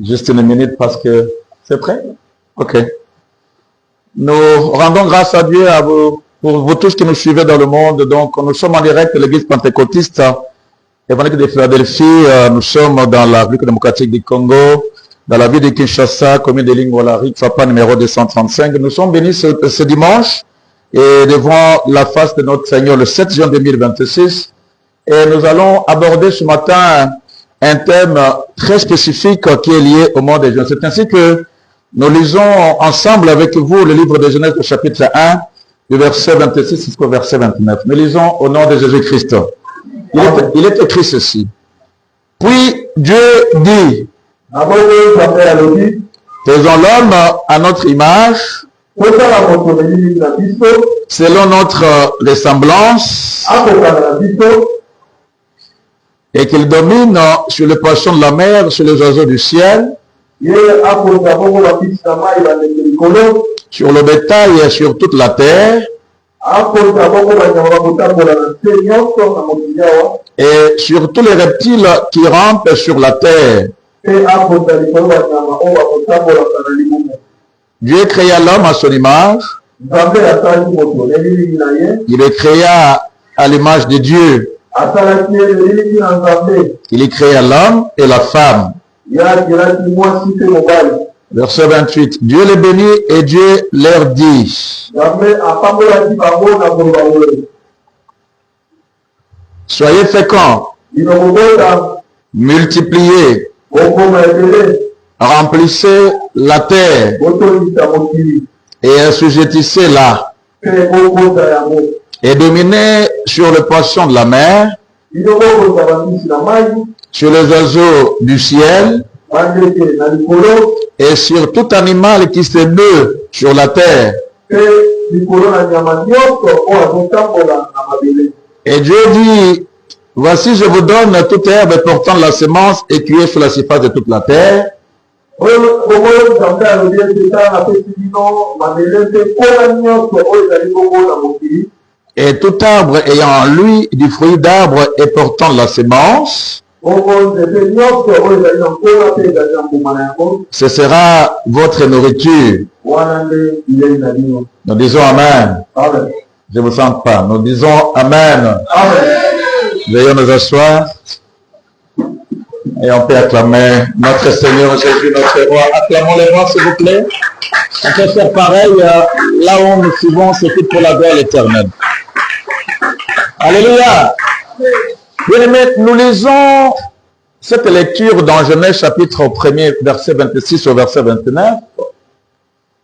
Juste une minute parce que c'est prêt? Ok. Nous rendons grâce à Dieu pour vous tous qui nous suivez dans le monde. Donc, nous sommes en direct de l'église pentecôtiste évangélique de Philadelphie. Nous sommes dans la République démocratique du Congo, dans la ville de Kinshasa, commune de Lingwalari, FAPA numéro 235. Nous sommes bénis ce dimanche et devant la face de notre Seigneur le 7 juin 2026. Et nous allons aborder ce matin un thème très spécifique qui est lié au monde des jeunes. C'est ainsi que nous lisons ensemble avec vous le livre de Genèse, le chapitre 1, du verset 26 jusqu'au verset 29. Nous lisons au nom de Jésus-Christ. Il est écrit ceci. Puis Dieu dit, faisons l'homme à notre image, selon notre ressemblance, et qu'il domine sur les poissons de la mer, sur les oiseaux du ciel, sur le bétail et sur toute la terre, et sur tous les reptiles qui rampent sur la terre. Dieu créa l'homme à son image. Il le créa à l'image de Dieu. Il créa l'homme et la femme. Verset 28. Dieu les bénit et Dieu leur dit, soyez féconds, multipliez, remplissez la terre et assujettissez-la, et dominez sur les poissons de la mer, sur les oiseaux du ciel, et sur tout animal qui se meut sur la terre. Et Dieu dit, voici je vous donne toute herbe portant la semence et qui est sur la surface de toute la terre. Et tout arbre ayant en lui du fruit d'arbre et portant la semence, ce sera votre nourriture. Nous disons Amen. Amen. Je ne vous sens pas. Nous disons Amen. Amen. Veuillons nous asseoir et on peut acclamer notre Seigneur Jésus, notre roi. Acclamons les rois, s'il vous plaît. On peut faire pareil là où nous suivons, c'est tout pour la gloire éternelle. Alléluia. Bien-aimés, nous lisons cette lecture dans Genèse chapitre 1er, verset 26 au verset 29.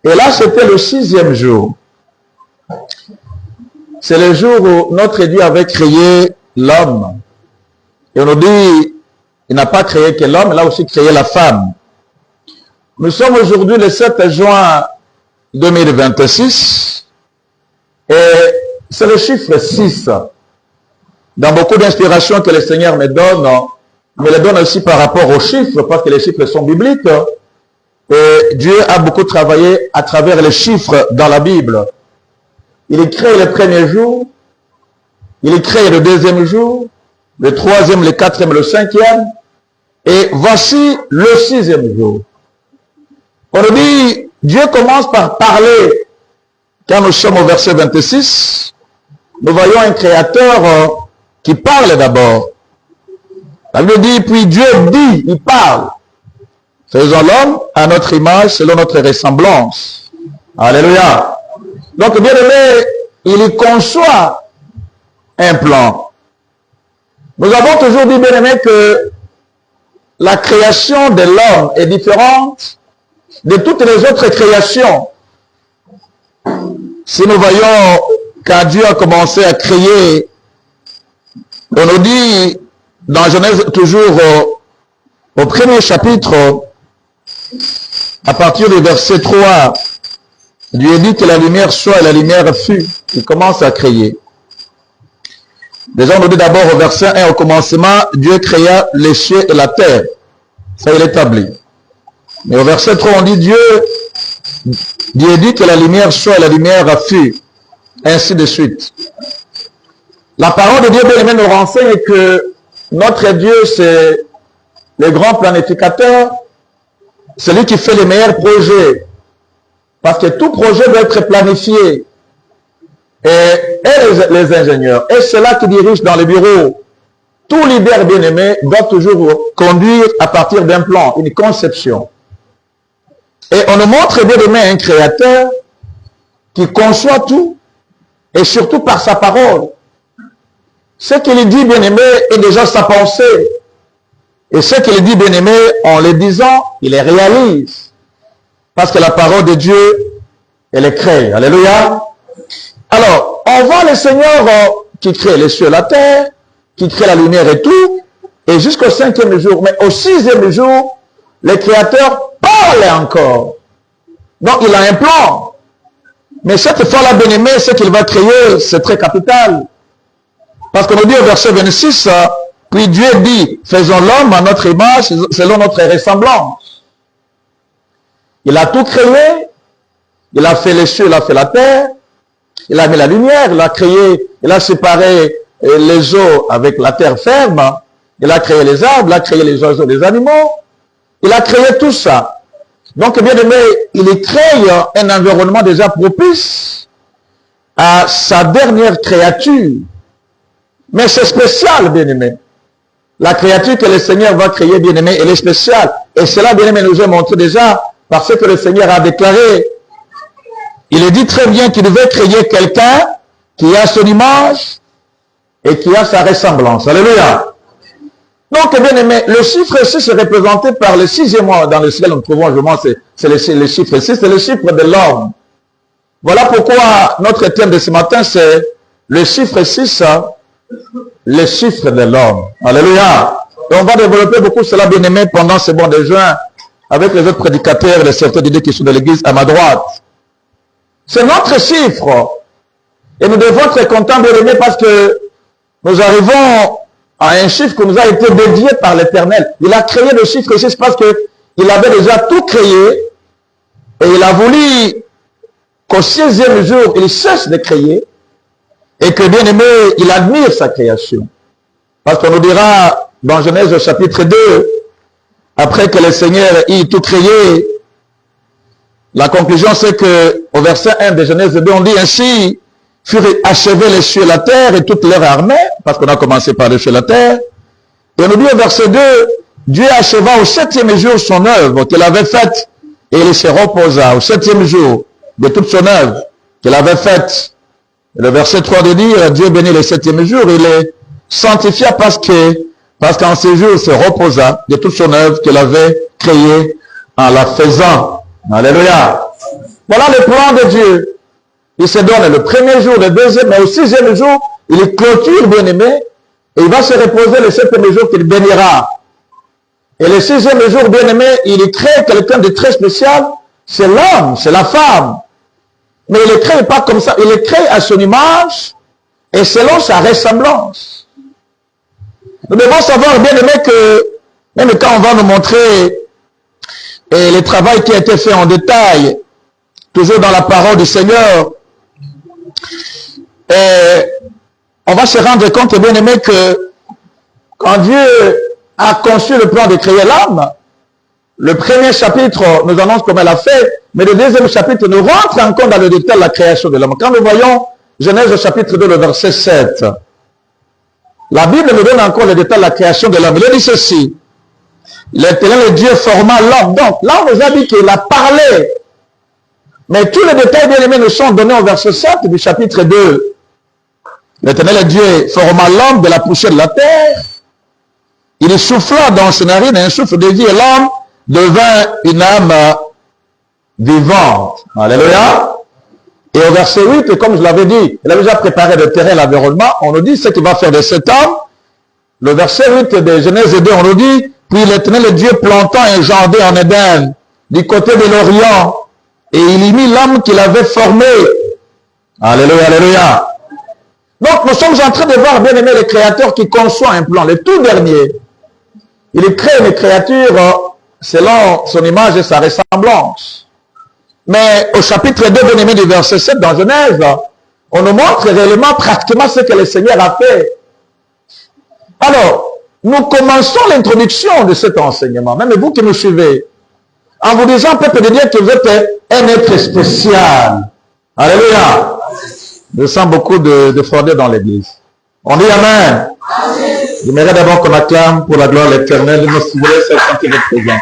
Et là, c'était le 6e jour. C'est le jour où notre Dieu avait créé l'homme. Et on nous dit, il n'a pas créé que l'homme, il a aussi créé la femme. Nous sommes aujourd'hui le 7 juin 2026. Et c'est le chiffre 6. Dans beaucoup d'inspirations que le Seigneur me donne, me les donne aussi par rapport aux chiffres, parce que les chiffres sont bibliques. Et Dieu a beaucoup travaillé à travers les chiffres dans la Bible. Il crée le premier jour, il crée le deuxième jour, le troisième, le quatrième, le cinquième, et voici le 6e jour. On nous dit, Dieu commence par parler, quand nous sommes au verset 26, nous voyons un créateur qui parle d'abord. La Bible dit, puis Dieu dit, il parle. Faisons l'homme à notre image, selon notre ressemblance. Alléluia. Donc, bien aimé, il conçoit un plan. Nous avons toujours dit, bien aimé, que la création de l'homme est différente de toutes les autres créations. Si nous voyons quand Dieu a commencé à créer, on nous dit dans Genèse toujours au premier chapitre, à partir du verset 3, Dieu dit que la lumière soit et la lumière fut. Il commence à créer. Déjà on nous dit d'abord au verset 1, au commencement, Dieu créa les cieux et la terre. Ça il est établi. Mais au verset 3, on dit Dieu dit que la lumière soit et la lumière fut. Ainsi de suite. La parole de Dieu, bien aimé, nous renseigne que notre Dieu, c'est le grand planificateur celui qui fait les meilleurs projets. Parce que tout projet doit être planifié. Et les ingénieurs, et ceux-là qui dirigent dans les bureaux, tout leader bien-aimé doit toujours conduire à partir d'un plan, une conception. Et on nous montre bien-aimé un créateur qui conçoit tout, et surtout par sa parole. Ce qu'il dit bien-aimé est déjà sa pensée. Et ce qu'il dit bien-aimé, en le disant, il les réalise. Parce que la parole de Dieu, elle est créée. Alléluia. Alors, on voit le Seigneur qui crée les cieux et la terre, qui crée la lumière et tout, et jusqu'au 5e jour. Mais au 6e jour, le Créateur parle encore. Donc, il a un plan. Mais cette fois-là, bien-aimé, ce qu'il va créer, c'est très capital. Parce qu'on nous dit au verset 26, puis Dieu dit, faisons l'homme à notre image, selon notre ressemblance. Il a tout créé, il a fait les cieux, il a fait la terre, il a mis la lumière, il a créé, il a séparé les eaux avec la terre ferme, il a créé les arbres, il a créé les oiseaux, les animaux, il a créé tout ça. Donc, bien aimé, il crée un environnement déjà propice à sa dernière créature. Mais c'est spécial, bien aimé. La créature que le Seigneur va créer, bien aimé, elle est spéciale. Et cela, bien aimé, nous a montré déjà par ce que le Seigneur a déclaré. Il dit très bien qu'il devait créer quelqu'un qui a son image et qui a sa ressemblance. Alléluia. Donc, bien aimé, le chiffre 6 est représenté par le 6e mois dans lequel nous trouvons, c'est le chiffre 6, c'est le chiffre de l'homme. Voilà pourquoi notre thème de ce matin, c'est le chiffre 6, le chiffre de l'homme. Alléluia. Et on va développer beaucoup cela, bien aimé, pendant ce mois de juin, avec les autres prédicateurs et les secteurs d'idées qui sont de l'église à ma droite. C'est notre chiffre. Et nous devons être contents, bien aimé, parce que nous arrivons à un chiffre qui nous a été dédié par l'Éternel. Il a créé le chiffre 6 parce qu'il avait déjà tout créé et il a voulu qu'au 6e jour, il cesse de créer et que, bien aimé, il admire sa création. Parce qu'on nous dira dans Genèse chapitre 2, après que le Seigneur ait tout créé, la conclusion c'est que au verset 1 de Genèse 2, on dit ainsi, furent achevés les cieux et la terre et toute leur armée, parce qu'on a commencé par les cieux et la terre. Et on nous dit au verset 2, Dieu acheva au 7e jour son œuvre qu'il avait faite et il se reposa au 7e jour de toute son œuvre qu'il avait faite. Et le verset 3 de dire, Dieu bénit le 7e jour, il est sanctifia parce qu'en ce jour il se reposa de toute son œuvre qu'il avait créée en la faisant. Alléluia. Voilà le plan de Dieu. Il se donne le 1er jour, le 2e, mais au 6e jour, il clôture, bien aimé, et il va se reposer le 7e jour qu'il bénira. Et le 6e jour, bien aimé, il crée quelqu'un de très spécial, c'est l'homme, c'est la femme. Mais il ne crée pas comme ça, il le crée à son image et selon sa ressemblance. Nous devons savoir, bien aimé, que même quand on va nous montrer le travail qui a été fait en détail, toujours dans la parole du Seigneur, et on va se rendre compte, bien aimé, que quand Dieu a conçu le plan de créer l'homme, le premier chapitre nous annonce comment elle a fait, mais le deuxième chapitre nous rentre encore dans le détail de la création de l'homme. Quand nous voyons Genèse chapitre 2, le verset 7, la Bible nous donne encore le détail de la création de l'homme. Il dit ceci, l'Éternel Dieu forma l'homme. Donc là on nous a dit qu'il a parlé. Mais tous les détails bien aimés nous sont donnés au verset 7 du chapitre 2. L'Éternel Dieu forma l'homme de la poussière de la terre. Il souffla dans ses narines un souffle de vie et l'homme devint une âme vivante. Alléluia. Et au verset 8, comme je l'avais dit, il a déjà préparé le terrain, l'environnement. On nous dit ce qu'il va faire de cet homme. Le verset 8 de Genèse 2, on nous dit, puis l'Éternel Dieu planta un jardin en Éden, du côté de l'Orient. Et il y mit l'homme qu'il avait formé. Alléluia, alléluia. Donc nous sommes en train de voir, bien aimé, le Créateur qui conçoit un plan, le tout dernier. Il crée une créature selon son image et sa ressemblance. Mais au chapitre 2, bien aimé, du verset 7 dans Genèse, on nous montre réellement, pratiquement ce que le Seigneur a fait. Alors, nous commençons l'introduction de cet enseignement, même vous qui nous suivez. en vous disant, peuple de Dieu, que vous êtes un être spécial. Alléluia. Je sens beaucoup de fraudes dans l'église. On dit Amen. J'aimerais d'abord qu'on acclame pour la gloire de l'Éternel. Nous, si vous voulez, c'est quand il est présent.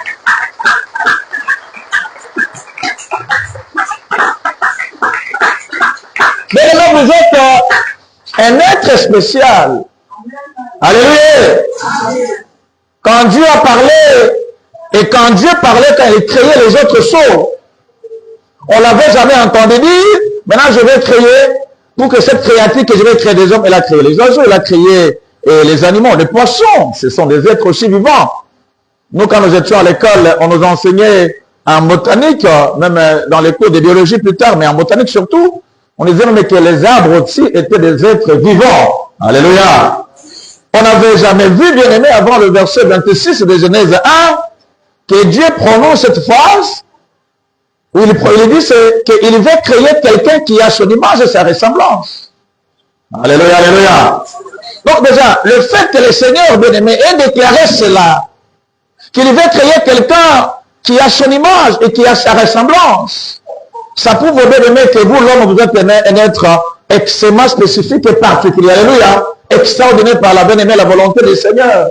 Mais là, vous êtes un être spécial. Alléluia. Quand Dieu a parlé, et quand Dieu parlait, quand il créait les autres choses, on ne l'avait jamais entendu dire, maintenant je vais créer, pour que cette créature que je vais créer des hommes, elle a créé les oiseaux, elle a créé les animaux, les poissons, ce sont des êtres aussi vivants. Nous, quand nous étions à l'école, on nous enseignait en botanique, même dans les cours de biologie plus tard, mais en botanique surtout, on disait mais que les arbres aussi étaient des êtres vivants. Alléluia. On n'avait jamais vu, bien aimé, avant le verset 26 de Genèse 1, que Dieu prononce cette phrase, où il dit qu'il veut créer quelqu'un qui a son image et sa ressemblance. Alléluia, alléluia. Donc déjà, le fait que le Seigneur, bien aimé, ait déclaré cela, qu'il veut créer quelqu'un qui a son image et qui a sa ressemblance, ça prouve, bien aimé, que vous, l'homme, vous êtes un être extrêmement spécifique et particulier. Alléluia. Extraordinaire par la bien-aimée, la volonté du Seigneur.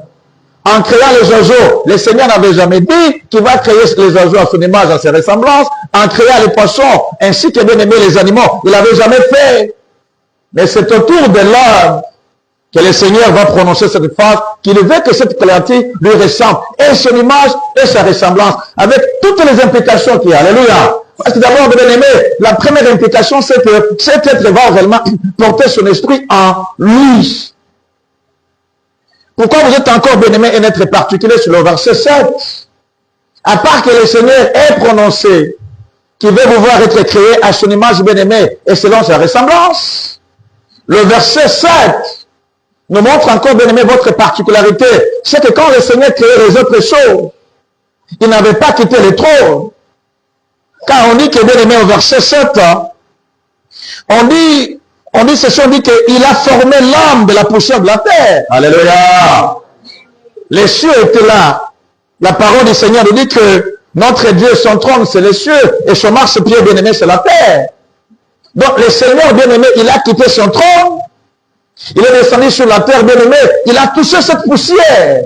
En créant les oiseaux, le Seigneur n'avait jamais dit qu'il va créer les oiseaux à son image, à ses ressemblances. En créant les poissons, ainsi que bien aimé les animaux, il n'avait jamais fait. Mais c'est autour de l'homme que le Seigneur va prononcer cette phrase, qu'il veut que cette créature lui ressemble, et son image et sa ressemblance, avec toutes les implications qu'il y a. Alléluia. Parce que d'abord, bien aimé, la première implication, c'est que cet être va réellement porter son esprit en lui. Pourquoi vous êtes encore, bien aimé, un être particulier sur le verset 7? À part que le Seigneur ait prononcé qu'il veut vous voir être créé à son image, bien aimé, et selon sa ressemblance. Le verset 7 nous montre encore, bien aimé, votre particularité. C'est que quand le Seigneur créait les autres choses, il n'avait pas quitté le trône. Car on dit que, bien aimé, au verset 7, on dit qu'il a formé l'homme de la poussière de la terre. Alléluia. Les cieux étaient là. La parole du Seigneur nous dit que notre Dieu, son trône, c'est les cieux, et son marchepied, bien aimé, c'est la terre. Donc, le Seigneur, bien aimé, il a quitté son trône. Il est descendu sur la terre, bien aimé. Il a touché cette poussière.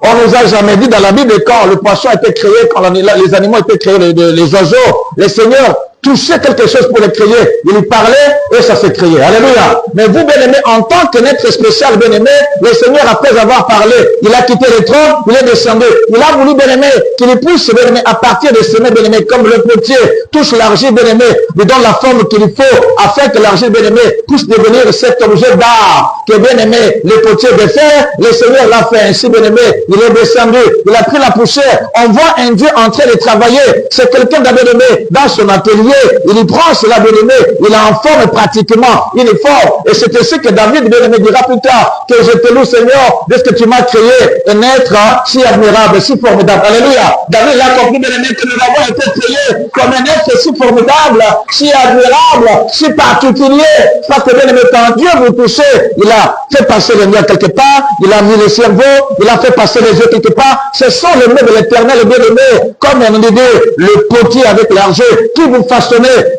On ne nous a jamais dit dans la Bible, quand le poisson a été créé, quand les animaux ont été créés, les oiseaux, le Seigneur touchait quelque chose pour les créer. Il parlait et ça s'est créé. Alléluia. Mais vous, bien-aimé, en tant que être spécial, bien-aimé, le Seigneur, après avoir parlé, il a quitté le trône, il est descendu. Il a voulu, bien-aimé, qu'il puisse, bien-aimé, à partir de semer, bien-aimé, comme le potier touche l'argile, bien-aimé, lui donne la forme qu'il faut, afin que l'argile, bien-aimé, puisse devenir cet objet d'art que, bien-aimé, le potier veut faire. Le Seigneur l'a fait ainsi, bien-aimé. Il est descendu, il a pris la poussière. On voit un Dieu en train de travailler. C'est quelqu'un bien-aimé dans son atelier. Il y prend cela, bien-aimé, il en forme pratiquement une forme. Et c'est ainsi que David, bien-aimé, dira plus tard que je te loue, Seigneur, de ce que tu m'as créé, un être si admirable, si formidable. Alléluia. David a compris, bien-aimé, que nous avons été créés comme un être si formidable, si admirable, si particulier. Parce que, bien-aimé, quand Dieu vous touchez, il a fait passer le mien quelque part, il a mis le cerveau, il a fait passer les yeux quelque part. Ce sont les mains de l'Éternel, bien-aimé, comme on dit, le potier avec l'argent qui vous façonnez.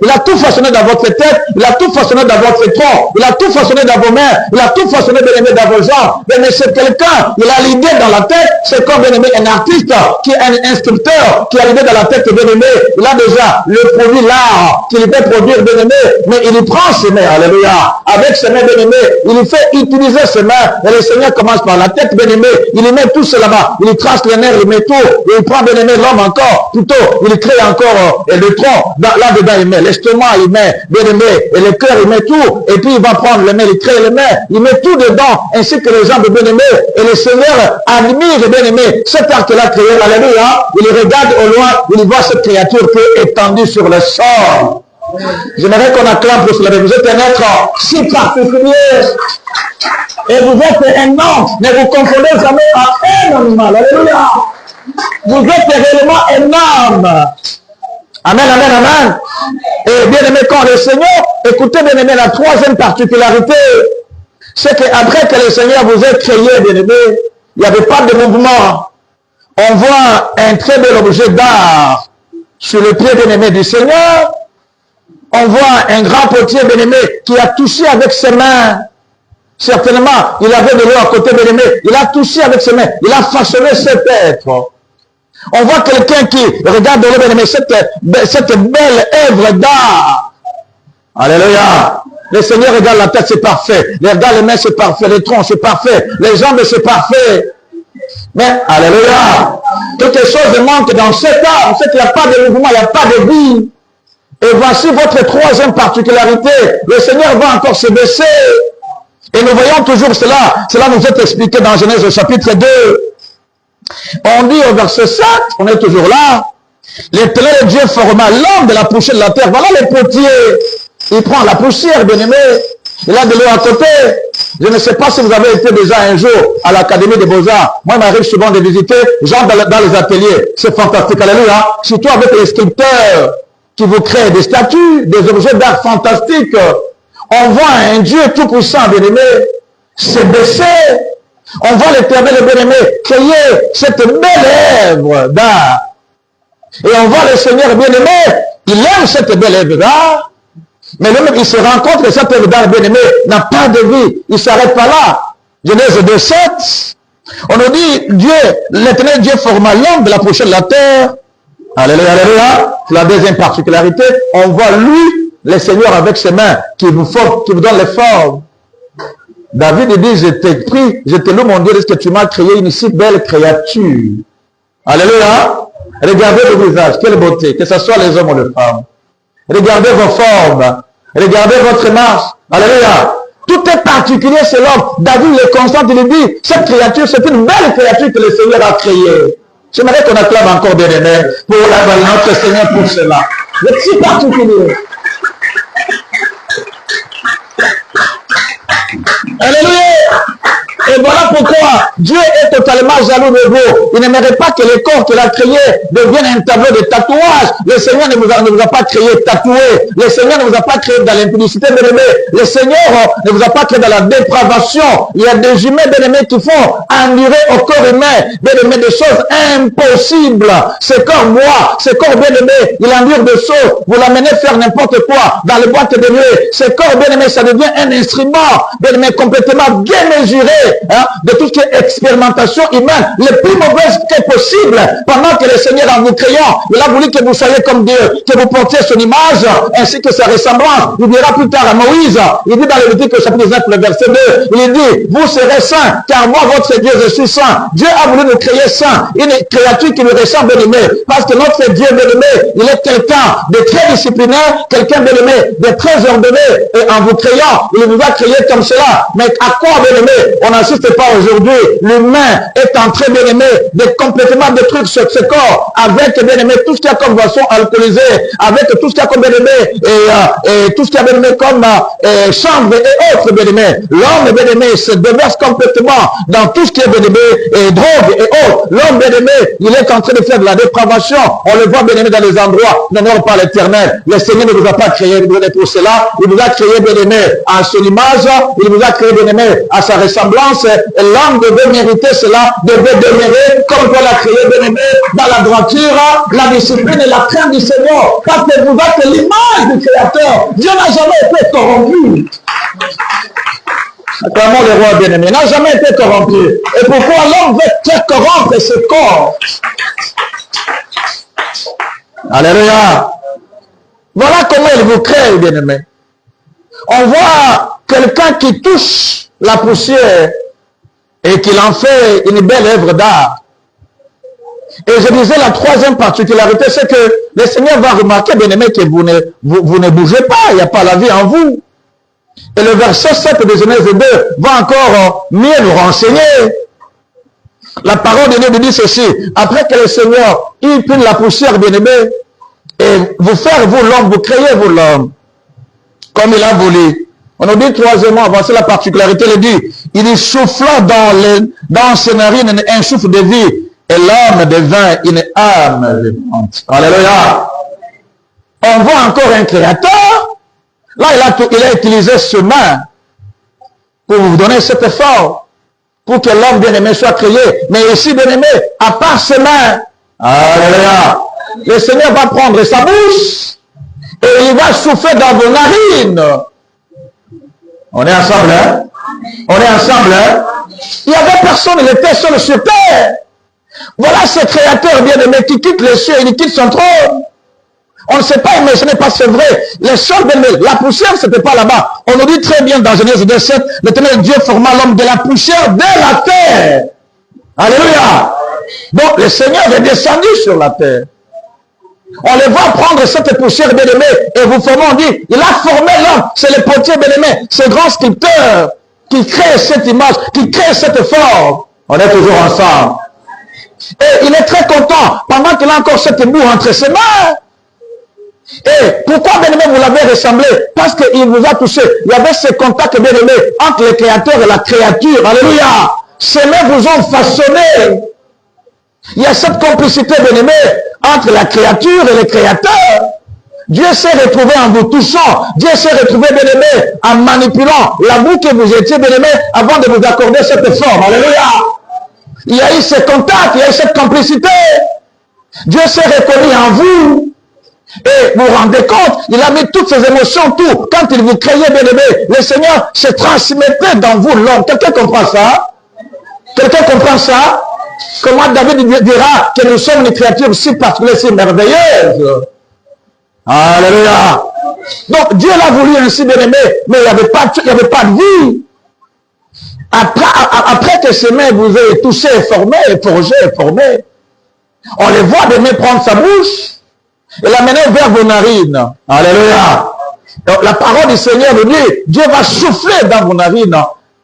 Il a tout façonné dans votre tête, il a tout façonné dans votre tronc, il a tout façonné dans vos mains, il a tout façonné, bien-aimé, dans vos jambes. Mais c'est quelqu'un, il a l'idée dans la tête, c'est comme, bien-aimé, un artiste qui est un instructeur, qui a l'idée dans la tête, bien-aimé, il a déjà le produit, l'art qu'il peut produire, bien-aimé, mais il y prend ses mains, alléluia. Avec ses mains, bien-aimé, il fait utiliser ses mains, et le Seigneur commence par la tête, bien-aimé, il y met tout cela là-bas, il y trace les nerfs, il met tout, et il prend, bien-aimé, l'homme encore, plutôt, il crée encore le tronc, là-dedans, il met l'estomac, il met, bien-aimé, et le cœur, il met tout, et puis il va prendre les mains, il crée les mains, il met tout dedans, ainsi que les jambes, bien-aimé, et le Seigneur admire, bien-aimé, cet arc-là créé, alléluia, il regarde au loin, il voit cette créature qui est étendue sur le sol. J'aimerais qu'on acclame pour cela, vous êtes un être si particulier, et vous êtes un homme, ne vous confondez jamais à un animal, alléluia, vous êtes réellement un homme. Amen, amen, amen. Et bien aimé, quand le Seigneur, écoutez bien aimé, la troisième particularité, c'est qu'après que le Seigneur vous ait créé, bien aimé, il n'y avait pas de mouvement. On voit un très bel objet d'art sur le pied bien-aimé du Seigneur. On voit un grand potier bien-aimé qui a touché avec ses mains. Certainement, il avait de l'eau à côté bien-aimé. Il a touché avec ses mains. Il a façonné cet être. On voit quelqu'un qui regarde de l'eau bien-aimé, cette belle œuvre d'art. Alléluia. Le Seigneur regarde la tête, c'est parfait. Regarde les mains, c'est parfait. Les troncs, c'est parfait. Les jambes, c'est parfait. Mais, alléluia. Quelque chose manque dans cet art. C'est qu'il n'y a pas de mouvement, il n'y a pas de vie. Et voici votre troisième particularité. Le Seigneur va encore se baisser. Et nous voyons toujours cela. Cela nous est expliqué dans Genèse au chapitre 2. On dit au verset 7, on est toujours là. L'Éternel Dieu forma l'homme de la poussière de la terre. Voilà le potier. Il prend la poussière, bien-aimé. Il a de l'eau à côté. Je ne sais pas si vous avez été déjà un jour à l'Académie des Beaux-Arts. Moi, il m'arrive souvent de visiter, genre dans les ateliers. C'est fantastique, alléluia. Surtout avec les sculpteurs qui vous créent des statues, des objets d'art fantastiques. On voit un Dieu tout-puissant, bien-aimé, se baisser. On voit l'Éternel bien-aimé créer cette belle œuvre d'art. Et on voit le Seigneur bien-aimé, il aime cette belle œuvre d'art. Mais lui-même, il se rend compte que cette œuvre d'art bien-aimé n'a pas de vie. Il ne s'arrête pas là. Genèse 2:7. On nous dit, Dieu, l'Éternel Dieu forma l'homme de la poussière de la terre. Alléluia, alléluia. C'est la deuxième particularité. On voit lui, le Seigneur avec ses mains, qui vous donne les formes. David dit, je t'ai pris, je te loue mon Dieu, est-ce que tu m'as créé une si belle créature. Alléluia. Regardez le visage, quelle beauté, que ce soit les hommes ou les femmes. Regardez vos formes. Regardez votre marche. Alléluia. Tout est particulier chez l'homme. David le constate, il dit, cette créature, c'est une belle créature que le Seigneur a créée. J'aimerais qu'on acclame encore bien aimé pour notre Seigneur pour cela. C'est si particulier. Alléluia. Et voilà pourquoi Dieu est totalement jaloux de vous. Il n'aimerait pas que le corps qu'il a créé devienne un tableau de tatouage. Le Seigneur ne vous a pas créé tatoué. Le Seigneur ne vous a pas créé dans l'impudicité, bien-aimé. Le Seigneur ne vous a pas créé dans la dépravation. Il y a des humains, bien-aimés, qui font endurer au corps humain, bien-aimé, des choses impossibles. Ce corps, moi, ce corps, bien-aimé, il endure des choses. Vous l'amenez faire n'importe quoi dans les boîtes de nuit. Ce corps, bien-aimé, ça devient un instrument, bien-aimé, complètement bien mesuré. Hein, de toute expérimentation humaine, les plus mauvaises que possible, pendant que le Seigneur, en vous créant, il a voulu que vous soyez comme Dieu, que vous portiez son image, ainsi que sa ressemblance. Il dira plus tard à Moïse, il dit dans le Lévitique au chapitre 9, le verset 2, il dit, vous serez saints, car moi, votre Dieu, je suis saint. Dieu a voulu nous créer saints, une créature qui nous ressemble, bien-aimé, parce que notre Dieu, bien-aimé, il est quelqu'un de très disciplinaire, quelqu'un, bien-aimé, de très ordonné, et en vous créant, il nous a créé comme cela. Mais à quoi, bien-aimé, on n'insiste pas aujourd'hui. L'humain est en train, bien-aimé, de complètement détruire ce corps avec, bien-aimé, tout ce qu'il y a comme boisson alcoolisée, avec tout ce qu'il y a comme, bien-aimé, et tout ce qu'il y a, bien-aimé, comme chambre et autres, bien-aimé. L'homme, bien-aimé, se déverse complètement dans tout ce qui est, bien-aimé, et drogue et autres. L'homme, bien-aimé, il est en train de faire de la dépravation. On le voit, bien-aimé, dans les endroits n'honore pas l'Éternel. Le Seigneur ne vous a pas créé pour cela. Il vous a créé, bien-aimé, à son image. Il vous a créé, bien-aimé, à sa ressemblance. Et l'homme devait mériter cela, devait demeurer comme Dieu l'a créé, bien-aimé, dans la droiture, la discipline et la crainte du Seigneur. Parce que vous êtes l'image du Créateur. Dieu n'a jamais été corrompu. Acclamons le roi bien-aimé. Il n'a jamais été corrompu. Et pourquoi l'homme veut corrompre ce corps? Alléluia. Voilà comment il vous crée, bien-aimé. On voit quelqu'un qui touche la poussière et qu'il en fait une belle œuvre d'art. Et je disais, la troisième particularité, c'est que le Seigneur va remarquer, bien-aimé, que vous ne bougez pas, il n'y a pas la vie en vous. Et le verset 7 de Genèse 2 va encore mieux nous renseigner. La parole de Dieu nous dit ceci: après que le Seigneur eut pris la poussière, bien-aimé, et vous faire, vous l'homme, vous créez, vous l'homme, comme il a voulu. On nous dit troisièmement, voici la particularité, il dit souffla dans ses narines un souffle de vie, et l'homme devint une âme vivante. Alléluia. On voit encore un créateur. Là, il a utilisé ce main pour vous donner cet effort, pour que l'homme bien-aimé soit créé. Mais ici, bien-aimé, à part ses mains, alléluia, le Seigneur va prendre sa bouche et il va souffler dans vos narines. On est ensemble, hein? On est ensemble, hein? Il n'y avait personne, il était seul sur terre. Voilà ce créateur bien-aimé qui quitte les cieux et il quitte son trône. On ne sait pas imaginer, parce que c'est vrai, les sols, la poussière, c'était pas là-bas. On nous dit très bien dans Genèse 2:7, l'Éternel Dieu forma l'homme de la poussière de la terre. Alléluia. Donc, le Seigneur est descendu sur la terre. On les voit prendre cette poussière bien-aimée et vous formez, on dit, il a formé l'homme. C'est le potier bien-aimé, ce grand sculpteur qui crée cette image, qui crée cette forme. On est toujours ensemble. Et il est très content pendant qu'il a encore cette boue entre ses mains. Et pourquoi, bien-aimé, vous l'avez ressemblé? Parce qu'il vous a touché. Il y avait ce contact, bien-aimé, entre le créateur et la créature. Alléluia. Ces mains vous ont façonné. Il y a cette complicité, bien-aimé, entre la créature et le créateur. Dieu s'est retrouvé en vous touchant. Dieu s'est retrouvé, bien-aimé, en manipulant la boue que vous étiez, bien-aimé, avant de vous accorder cette forme. Alléluia. Il y a eu ce contact, il y a eu cette complicité. Dieu s'est reconnu en vous. Et vous vous rendez compte, il a mis toutes ses émotions, tout. Quand il vous créait, bien-aimé, le Seigneur se transmettait dans vous l'homme. Quelqu'un comprend ça? Quelqu'un comprend ça? Comment David dira que nous sommes une créature si particulière, si merveilleuse? Alléluia. Donc Dieu l'a voulu ainsi, bien-aimé, mais il n'y avait pas de vie. Après que ces mains vous aient touché, formé, forgé, formé, on les voit bien-aimé prendre sa bouche et l'amener vers vos narines. Alléluia. Donc, la parole du Seigneur nous dit, Dieu va souffler dans vos narines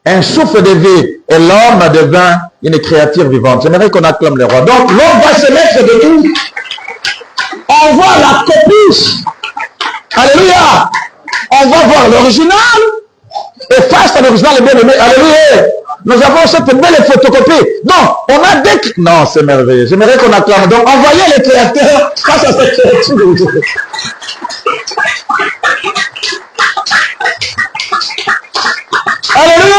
un souffle de vie et l'homme devint une créature vivante. J'aimerais qu'on acclame le roi. Donc l'homme va se mettre debout. On voit la copie. Alléluia. On va voir l'original. Et face à l'original, bien-aimé, alléluia. Nous avons cette belle photocopie. Donc, on a des... Non, c'est merveilleux. J'aimerais qu'on acclame. Donc, envoyez les créateurs face à cette créature. Alléluia.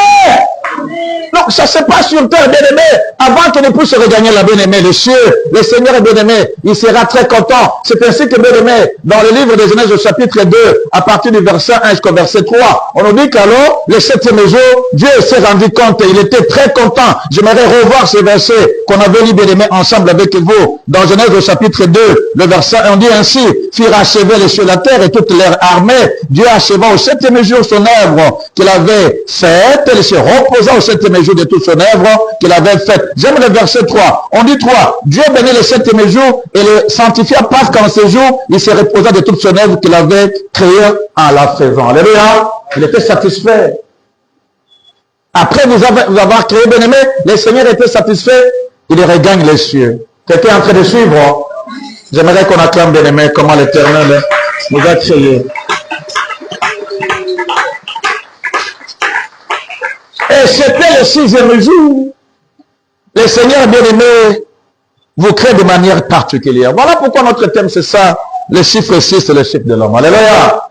Donc, ça se passe sur terre, bien-aimé. Avant que nous puissions regagner la bien-aimée, les cieux, le Seigneur est bien-aimé, il sera très content. C'est ainsi que, bien-aimé, dans le livre de Genèse au chapitre 2, à partir du verset 1 jusqu'au verset 3, on nous dit qu'alors, le 7e jour, Dieu s'est rendu compte et il était très content. J'aimerais revoir ce verset qu'on avait lu, bien-aimé, ensemble avec vous. Dans Genèse au chapitre 2, le verset 1, on dit ainsi, firent achever les cieux, la terre et toute leur armée. Dieu acheva au 7e jour son œuvre qu'il avait faite. Il se reposa au 7e jour de toute son œuvre qu'il avait faite. J'aime le verset 3. On dit 3. Dieu bénit le 7e jour et le sanctifia parce qu'en ce jour, il se reposa de toute son œuvre qu'il avait créée en la faisant. Alléluia. Il était satisfait. Après vous avoir créé, bien-aimé, le Seigneur était satisfait. Il regagne les cieux. Quelqu'un est en train de suivre? J'aimerais qu'on acclame, bien-aimé, comment l'Éternel nous a créés. Et c'était le 6e jour. Le Seigneur bien-aimé vous crée de manière particulière. Voilà pourquoi notre thème c'est ça. Le chiffre 6, c'est le chiffre de l'homme. Alléluia.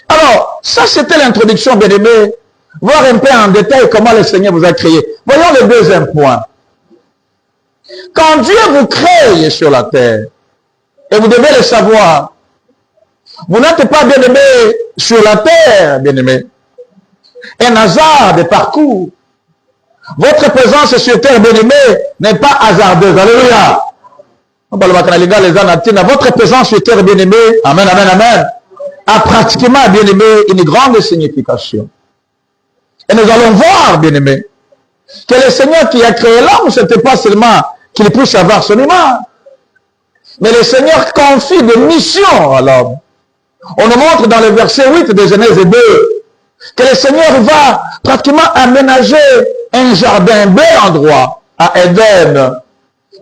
Alors, ça c'était l'introduction, bien-aimé. Voir un peu en détail comment le Seigneur vous a créé. Voyons le deuxième point. Quand Dieu vous crée sur la terre, et vous devez le savoir, vous n'êtes pas bien-aimé sur la terre, bien-aimé. Un hasard de parcours. Votre présence sur terre, bien-aimé, n'est pas hasardeuse. Alléluia. Votre présence sur terre, bien-aimé, amen, amen, amen, a pratiquement, bien-aimé, une grande signification. Et nous allons voir, bien-aimé, que le Seigneur qui a créé l'homme, ce n'était pas seulement qu'il puisse avoir son image, mais le Seigneur confie des missions à l'homme. On nous montre dans le verset 8 de Genèse 2 que le Seigneur va pratiquement aménager un jardin, un bel endroit à Éden.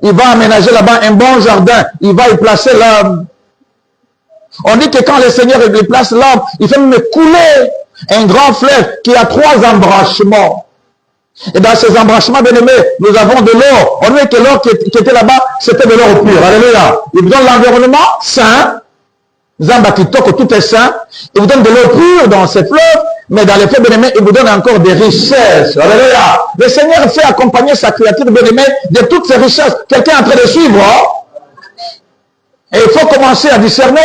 Il va aménager là-bas un bon jardin. Il va y placer l'homme. On dit que quand le Seigneur y place l'homme, il fait même couler un grand fleuve qui a 3 embranchements. Et dans ces embranchements, bien aimés, nous avons de l'eau. On dit que l'eau qui était là-bas, c'était de l'eau pure. Alléluia. Il vous donne l'environnement sain. Zamba Kitoko, tout est saint. Il vous donne de l'eau pure dans ses fleuves, mais dans les fleuves bien-aimés, il vous donne encore des richesses. Alléluia. Le Seigneur fait accompagner sa créature bien-aimée de toutes ces richesses. Quelqu'un est en train de suivre. Et il faut commencer à discerner.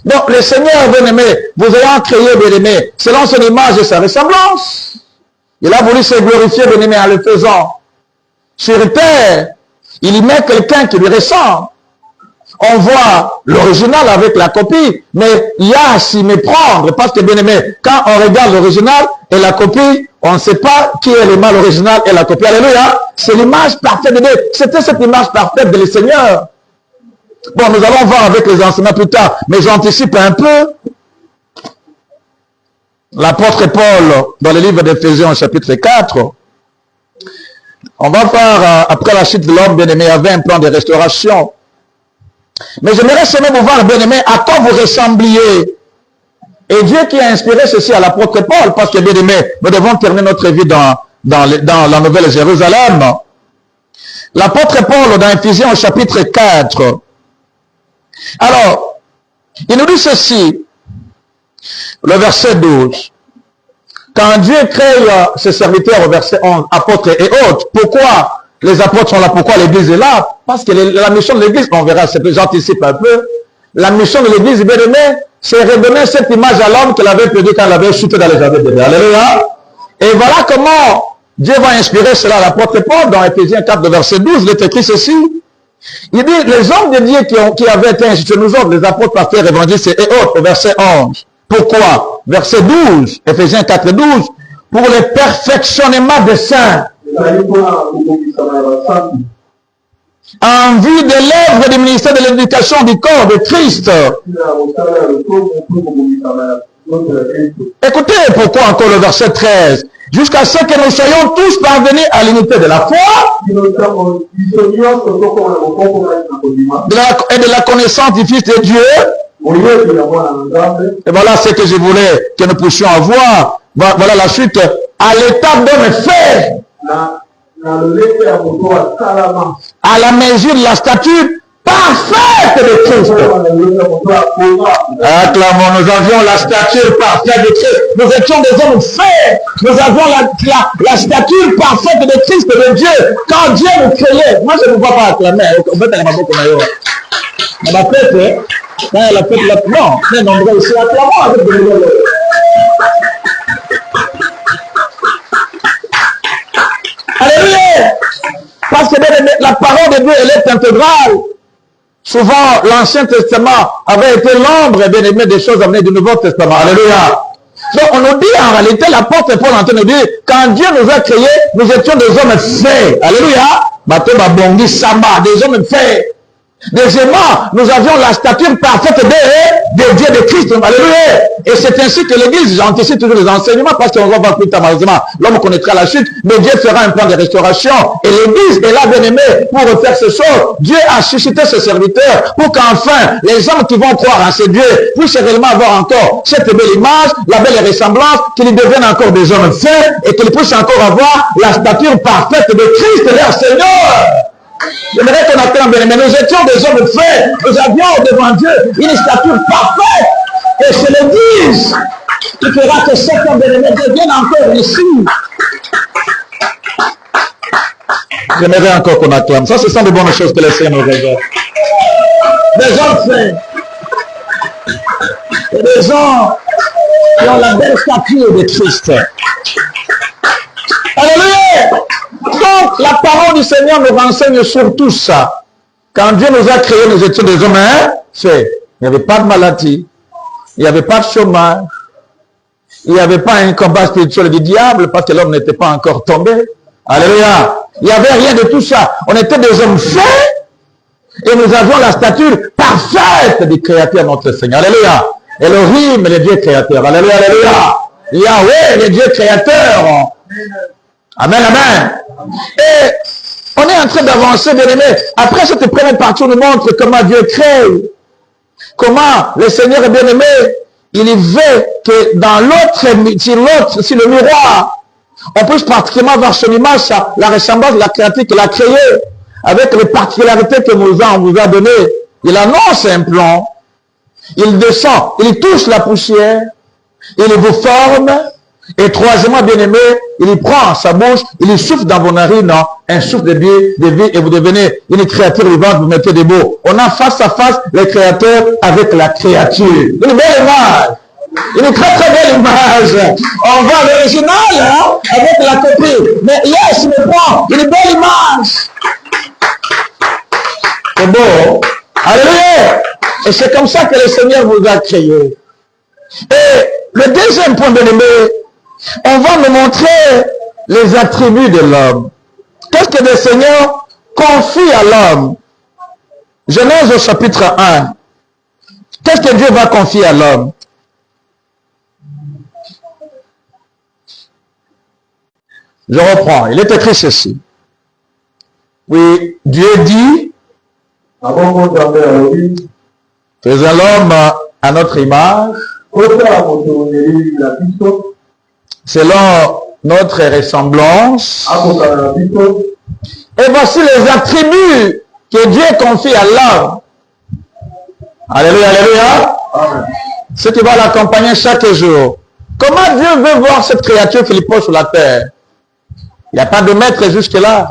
Donc, le Seigneur bien-aimé, vous ayant créé bien-aimé, selon son image et sa ressemblance, il a voulu se glorifier bien-aimé en le faisant. Sur terre, il y met quelqu'un qui lui ressemble. On voit l'original avec la copie, mais il y a à s'y méprendre, parce que bien aimé, quand on regarde l'original et la copie, on ne sait pas qui est le mal original et la copie. Alléluia, c'est l'image parfaite de Dieu. C'était cette image parfaite de le Seigneur. Bon, nous allons voir avec les enseignements plus tard, mais j'anticipe un peu. L'apôtre Paul, dans le livre d'Éphésiens, chapitre 4, on va voir, après la chute de l'homme bien-aimé, il y avait un plan de restauration. Mais j'aimerais seulement vous voir, bien-aimé, à quoi vous ressembliez. Et Dieu qui a inspiré ceci à l'apôtre Paul, parce que, bien-aimé, nous devons terminer notre vie dans la Nouvelle Jérusalem. L'apôtre Paul, dans Éphésiens au chapitre 4, alors, il nous dit ceci, le verset 12. Quand Dieu crée ses serviteurs au verset 11, apôtres et autres, pourquoi les apôtres sont là? Pourquoi l'Église est là? Parce que la mission de l'Église, on verra, j'anticipe un peu, la mission de l'Église, bien aimé, c'est redonner cette image à l'homme qu'elle avait perdue quand elle avait chuté dans les jardins de Dieu. Alléluia. Et voilà comment Dieu va inspirer cela à l'apôtre Paul dans Éphésiens 4, verset 12. Il est écrit ceci. Il dit, les hommes de Dieu qui avaient été institués, nous autres, les apôtres, pasteurs, évangélistes et autres, au verset 11. Pourquoi? Verset 12, Éphésiens 4, 12. Pour le perfectionnement des saints. En vue de l'œuvre du ministère de l'éducation du corps de Christ. Écoutez pourquoi encore le verset 13. Jusqu'à ce que nous soyons tous parvenus à l'unité de la foi et de la connaissance du Fils de Dieu. Et voilà ce que je voulais que nous puissions avoir. Voilà la suite. À l'étape d'homme fait. À la mesure de la stature parfaite de Christ. Acclamons, nous avions la stature parfaite de Christ. Nous étions des hommes faits. Nous avions la stature parfaite de Christ, de Dieu. Quand Dieu nous créait, moi je ne vois pas acclamer. En fait, elle m'a beaucoup meilleur. On a fait, quand elle a fait la non, très nombreux ici, acclamons avec de nouveaux. Alléluia! Parce que la parole de Dieu, elle est intégrale. Souvent, l'Ancien Testament avait été l'ombre, bien aimé, des choses amenées du Nouveau Testament. Alléluia! Donc, on nous dit en réalité, l'apôtre Paul en train de nous dire, quand Dieu nous a créés, nous étions des hommes faits. Alléluia! Des hommes faits. Deuxièmement, nous avions la stature parfaite de Dieu de Christ. Alléluia. Et c'est ainsi que l'Église, j'anticipe toujours les enseignements parce qu'on va voir plus tard malheureusement. L'homme connaîtra la chute, mais Dieu fera un plan de restauration. Et l'Église est là, bien aimé, pour refaire ces choses. Dieu a suscité ses serviteurs pour qu'enfin, les hommes qui vont croire en ce Dieu puissent réellement avoir encore cette belle image, la belle ressemblance, qu'ils deviennent encore des hommes faits et qu'ils puissent encore avoir la stature parfaite de Christ, leur Seigneur. J'aimerais qu'on attende, mais nous étions des hommes faits. Nous avions devant Dieu une stature parfaite. Et c'est l'Église qui fera que cet homme devienne encore ici. J'aimerais encore qu'on acclame. Ça, ce sont de bonnes choses que le Seigneur nous révèle. Des hommes faits. Et des gens qui ont la belle stature de Christ. Alléluia! Donc, la parole du Seigneur nous renseigne sur tout ça. Quand Dieu nous a créés, nous étions des hommes faits. Il n'y avait pas de maladie. Il n'y avait pas de chômage. Il n'y avait pas un combat spirituel du diable parce que l'homme n'était pas encore tombé. Alléluia. Il n'y avait rien de tout ça. On était des hommes faits et nous avions la stature parfaite du Créateur, notre Seigneur. Alléluia. Elohim, le Dieu créateur. Alléluia, alléluia. Yahweh, le Dieu créateur. Amen, amen. Et on est en train d'avancer, bien aimé. Après cette première partie, on nous montre comment Dieu crée. Comment le Seigneur est bien aimé. Il veut que dans l'autre, si le miroir, on puisse pratiquement voir son image, la ressemblance de la créature qu'il a créée, avec les particularités que on vous a données. Il annonce un plan. Il descend, il touche la poussière, il vous forme. Et troisièmement, bien-aimé, il prend sa bouche, il souffle dans vos narines, un souffle de vie, et vous devenez une créature vivante, vous mettez des mots. On a face à face le créateur avec la créature. Une belle image. Une très très belle image. On va à l'original avec la copie. Mais hier, je me prends une belle image. C'est beau. Alléluia. Et c'est comme ça que le Seigneur vous a créé. Et le deuxième point, bien-aimé, on va me montrer les attributs de l'homme. Qu'est-ce que le Seigneur confie à l'homme? Genèse au chapitre 1. Qu'est-ce que Dieu va confier à l'homme? Je reprends. Il est écrit ceci. Oui, Dieu dit, faisons l'homme à notre image, selon notre ressemblance. Et voici les attributs que Dieu confie à l'homme. Alléluia, alléluia. Ce qui va l'accompagner chaque jour. Comment Dieu veut voir cette créature qu'il pose sur la terre? Il n'y a pas de maître jusque-là.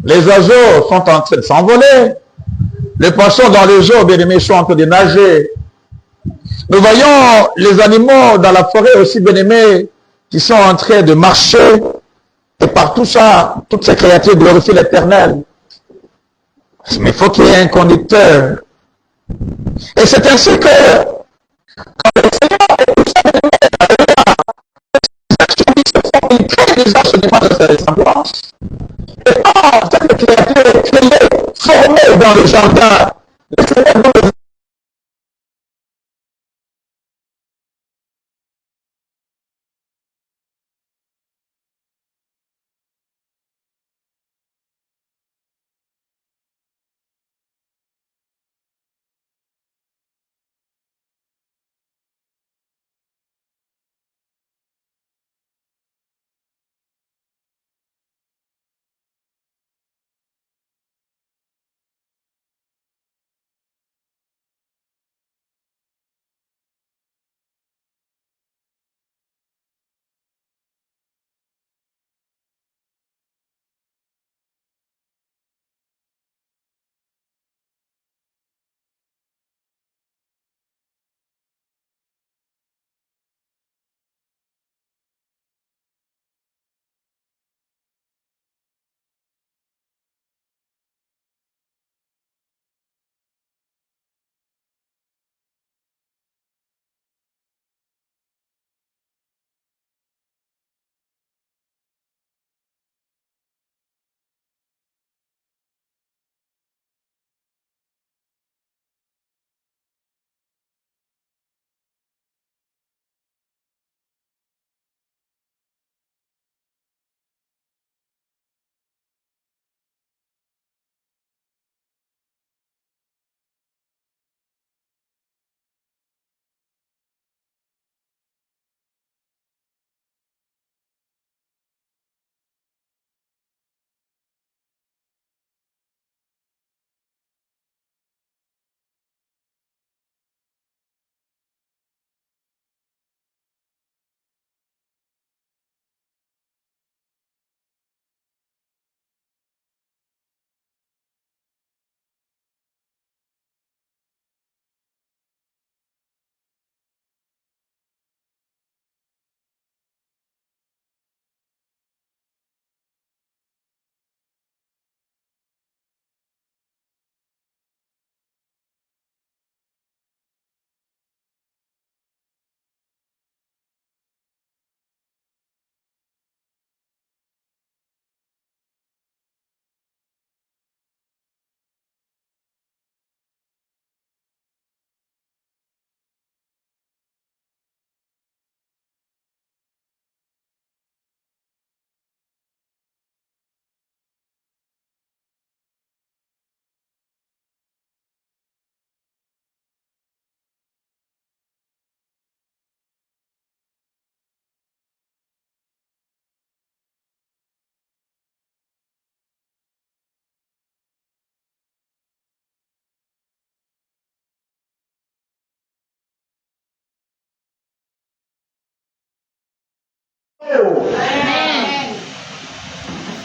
Les oiseaux sont en train de s'envoler. Les poissons dans les eaux, bien aimés, sont en train de nager. Nous voyons les animaux dans la forêt aussi, bien aimés, qui sont en train de marcher. Et par tout ça, toutes ces créatures glorifient l'Éternel. Mais il faut qu'il y ait un conducteur. Et c'est ainsi que quand le Seigneur est tout ça, il crée déjà ce débat de sa ressemblance. Et quand cette créature est créée, formée dans le jardin, le Seigneur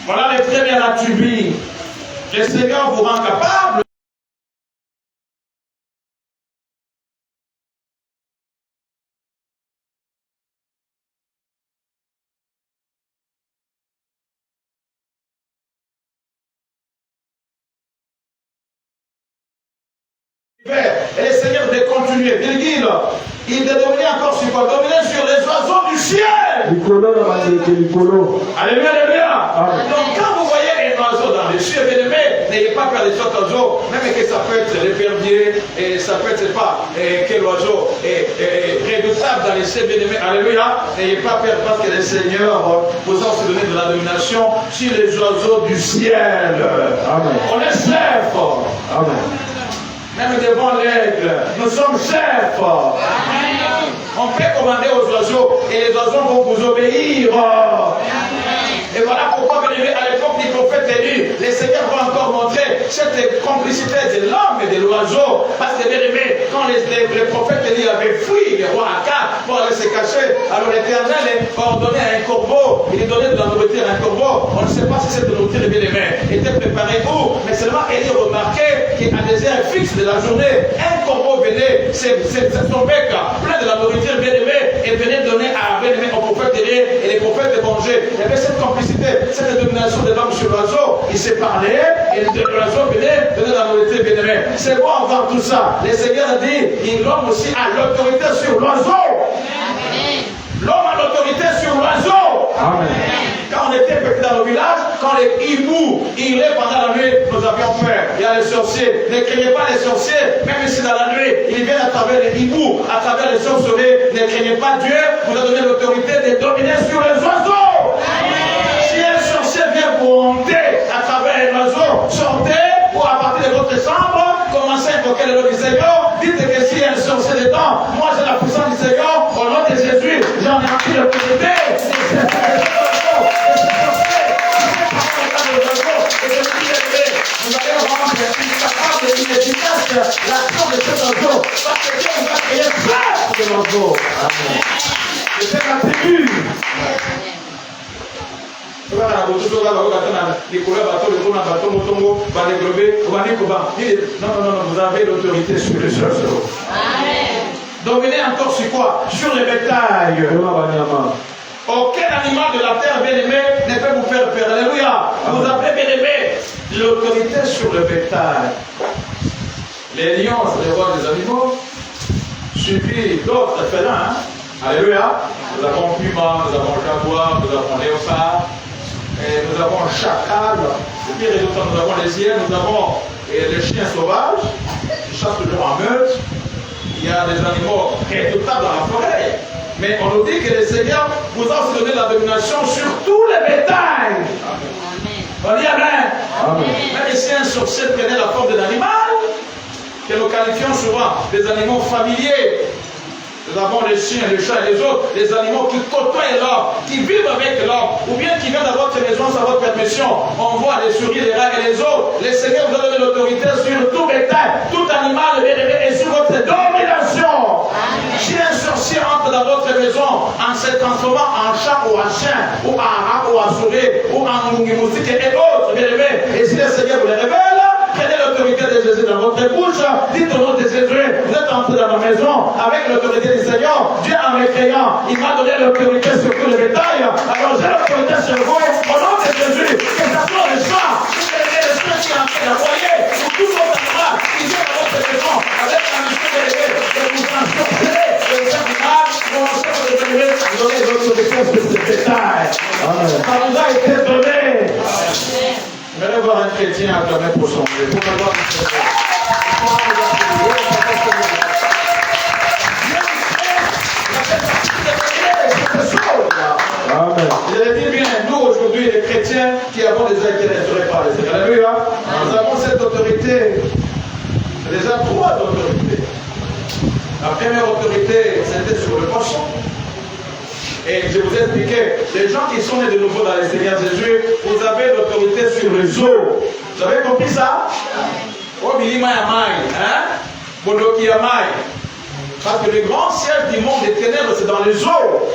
Voilà les premières attributs. Le Seigneur vous rend capable. Et le Seigneur de continuer, virgule, il de dominer encore sur quoi? Dominer sur les oiseaux du ciel. Alléluia, alléluia. Donc quand vous voyez un oiseau dans les cieux, bien aimé, n'ayez pas peur des autres oiseaux, même que ça peut être l'épervier, et ça peut être, je sais pas, quel oiseau est redoutable dans les cieux, bien aimé, alléluia. N'ayez pas peur parce que le Seigneur vous a aussi donné de la domination sur les oiseaux du ciel. Amen. On est chef. Amen. Même devant l'aigle, nous sommes chefs. On peut commander aux oiseaux et les oiseaux vont vous obéir. Et voilà pourquoi, bien aimé, à l'époque du prophète Élie, le Seigneur va encore montrer cette complicité de l'homme et de l'oiseau. Parce que, bien aimé, quand les prophètes Élie avaient fui le roi Akab pour aller se cacher, alors l'Éternel a ordonné à un corbeau, il lui donnait de la nourriture à un corbeau. On ne sait pas si cette nourriture, bien aimé, était préparée où, mais seulement Élie remarquait qu'à des heures fixes de la journée, un corbeau venait, son bec plein de la nourriture, bien aimé, et venait donner à bien aimé au prophète Élie, et les prophètes mangeaient. Il y avait cette complicité, cette domination de l'homme sur l'oiseau. Il s'est parlé, et l'oiseau venait donner la nourriture, bien aimé. C'est bon avoir tout ça. Le Seigneur a dit, l'homme aussi a l'autorité sur l'oiseau. L'homme a l'autorité sur l'oiseau. Amen. Quand on était petit dans le village, quand les hiboux hurlaient pendant la nuit, nous avions peur. Il y a les sorciers. Ne craignez pas les sorciers, même si dans la nuit, ils viennent à travers les hiboux, à travers les sorcelleries. Ne craignez pas Dieu, vous a donné l'autorité de dominer sur les oiseaux. Amen. Si un sorcier vient vous hanter à travers un oiseau, sortez ou à partir de votre chambre, commencez à invoquer le nom du Seigneur. Dites que s'il y a un sorcier dedans, moi j'ai la puissance du Seigneur, au nom de Jésus, j'en ai appris l'autorité. Vous allez rendre capable et inefficace l'action de cet oiseau. Parce que Dieu va créer peur de l'oiseau. Et c'est la tribu. Non, non, vous avez l'autorité sur les oiseaux. Dominez encore sur quoi? Sur les bétails. Aucun animal de la terre, bien aimé, ne peut vous faire peur. Alléluia. Vous avez, bien aimé, l'autorité sur le bétail. Les lions, c'est les rois des animaux. Suivi d'autres félins. Alléluia. Nous avons puma, nous avons jaguar, nous avons léopard, et nous avons chacal. Le pire est d'autres, nous avons les hyènes, nous avons les chiens sauvages, qui chassent toujours en meute. Il y a des animaux redoutables dans la forêt. Mais on nous dit que le Seigneur vous a aussi donné la domination sur tous les bétails. On dit Amen. Même si un sorcier prenait la forme d'un animal, que nous qualifions souvent des animaux familiers. Nous avons les chiens, les chats et les autres, les animaux qui côtoient l'homme, qui vivent avec l'homme, ou bien qui viennent à votre maison sans votre permission. On voit les souris, les rats et les autres. Le Seigneur vous a donné l'autorité sur tout bétail, tout animal bien-aimé et sur votre domination. Si un sorcier entre dans votre maison en se transformant en chat ou en chien, ou en rat ou en souris, ou en moustique et autres, bien-aimé, et si le Seigneur vous les révèle, prenez l'autorité de Jésus dans votre bouche, dites au nom de Jésus, vous êtes entré dans ma maison avec l'autorité du Seigneur. Dieu en me créant, il m'a donné l'autorité sur tout le bétail. Alors j'ai l'autorité sur vous, au nom de Jésus, que ce soit le sang, que les esprits qui en train d'envoyer, ou tout votre animal qui vient dans votre maison avec la mission de vous transporter, le Saint-Animal, vous donnez l'autorité sur ce bétail. Ça nous a été donné. Je vais voir un chrétien acclamer pour son Dieu. Pour avoir Amen. Je le dis bien, nous aujourd'hui, les chrétiens qui avons des intérêts par les Seigneur. Alléluia. Nous avons cette autorité. Déjà trois autorités. La première autorité, c'était sur le poisson. Et je vous ai expliqué, les gens qui sont nés de nouveau dans le Seigneur Jésus, vous avez l'autorité sur les eaux. Vous avez compris ça? Oh, Bilima Yamai, hein? Bodoki Yamai. Parce que le grand ciel du monde des ténèbres, c'est dans les eaux.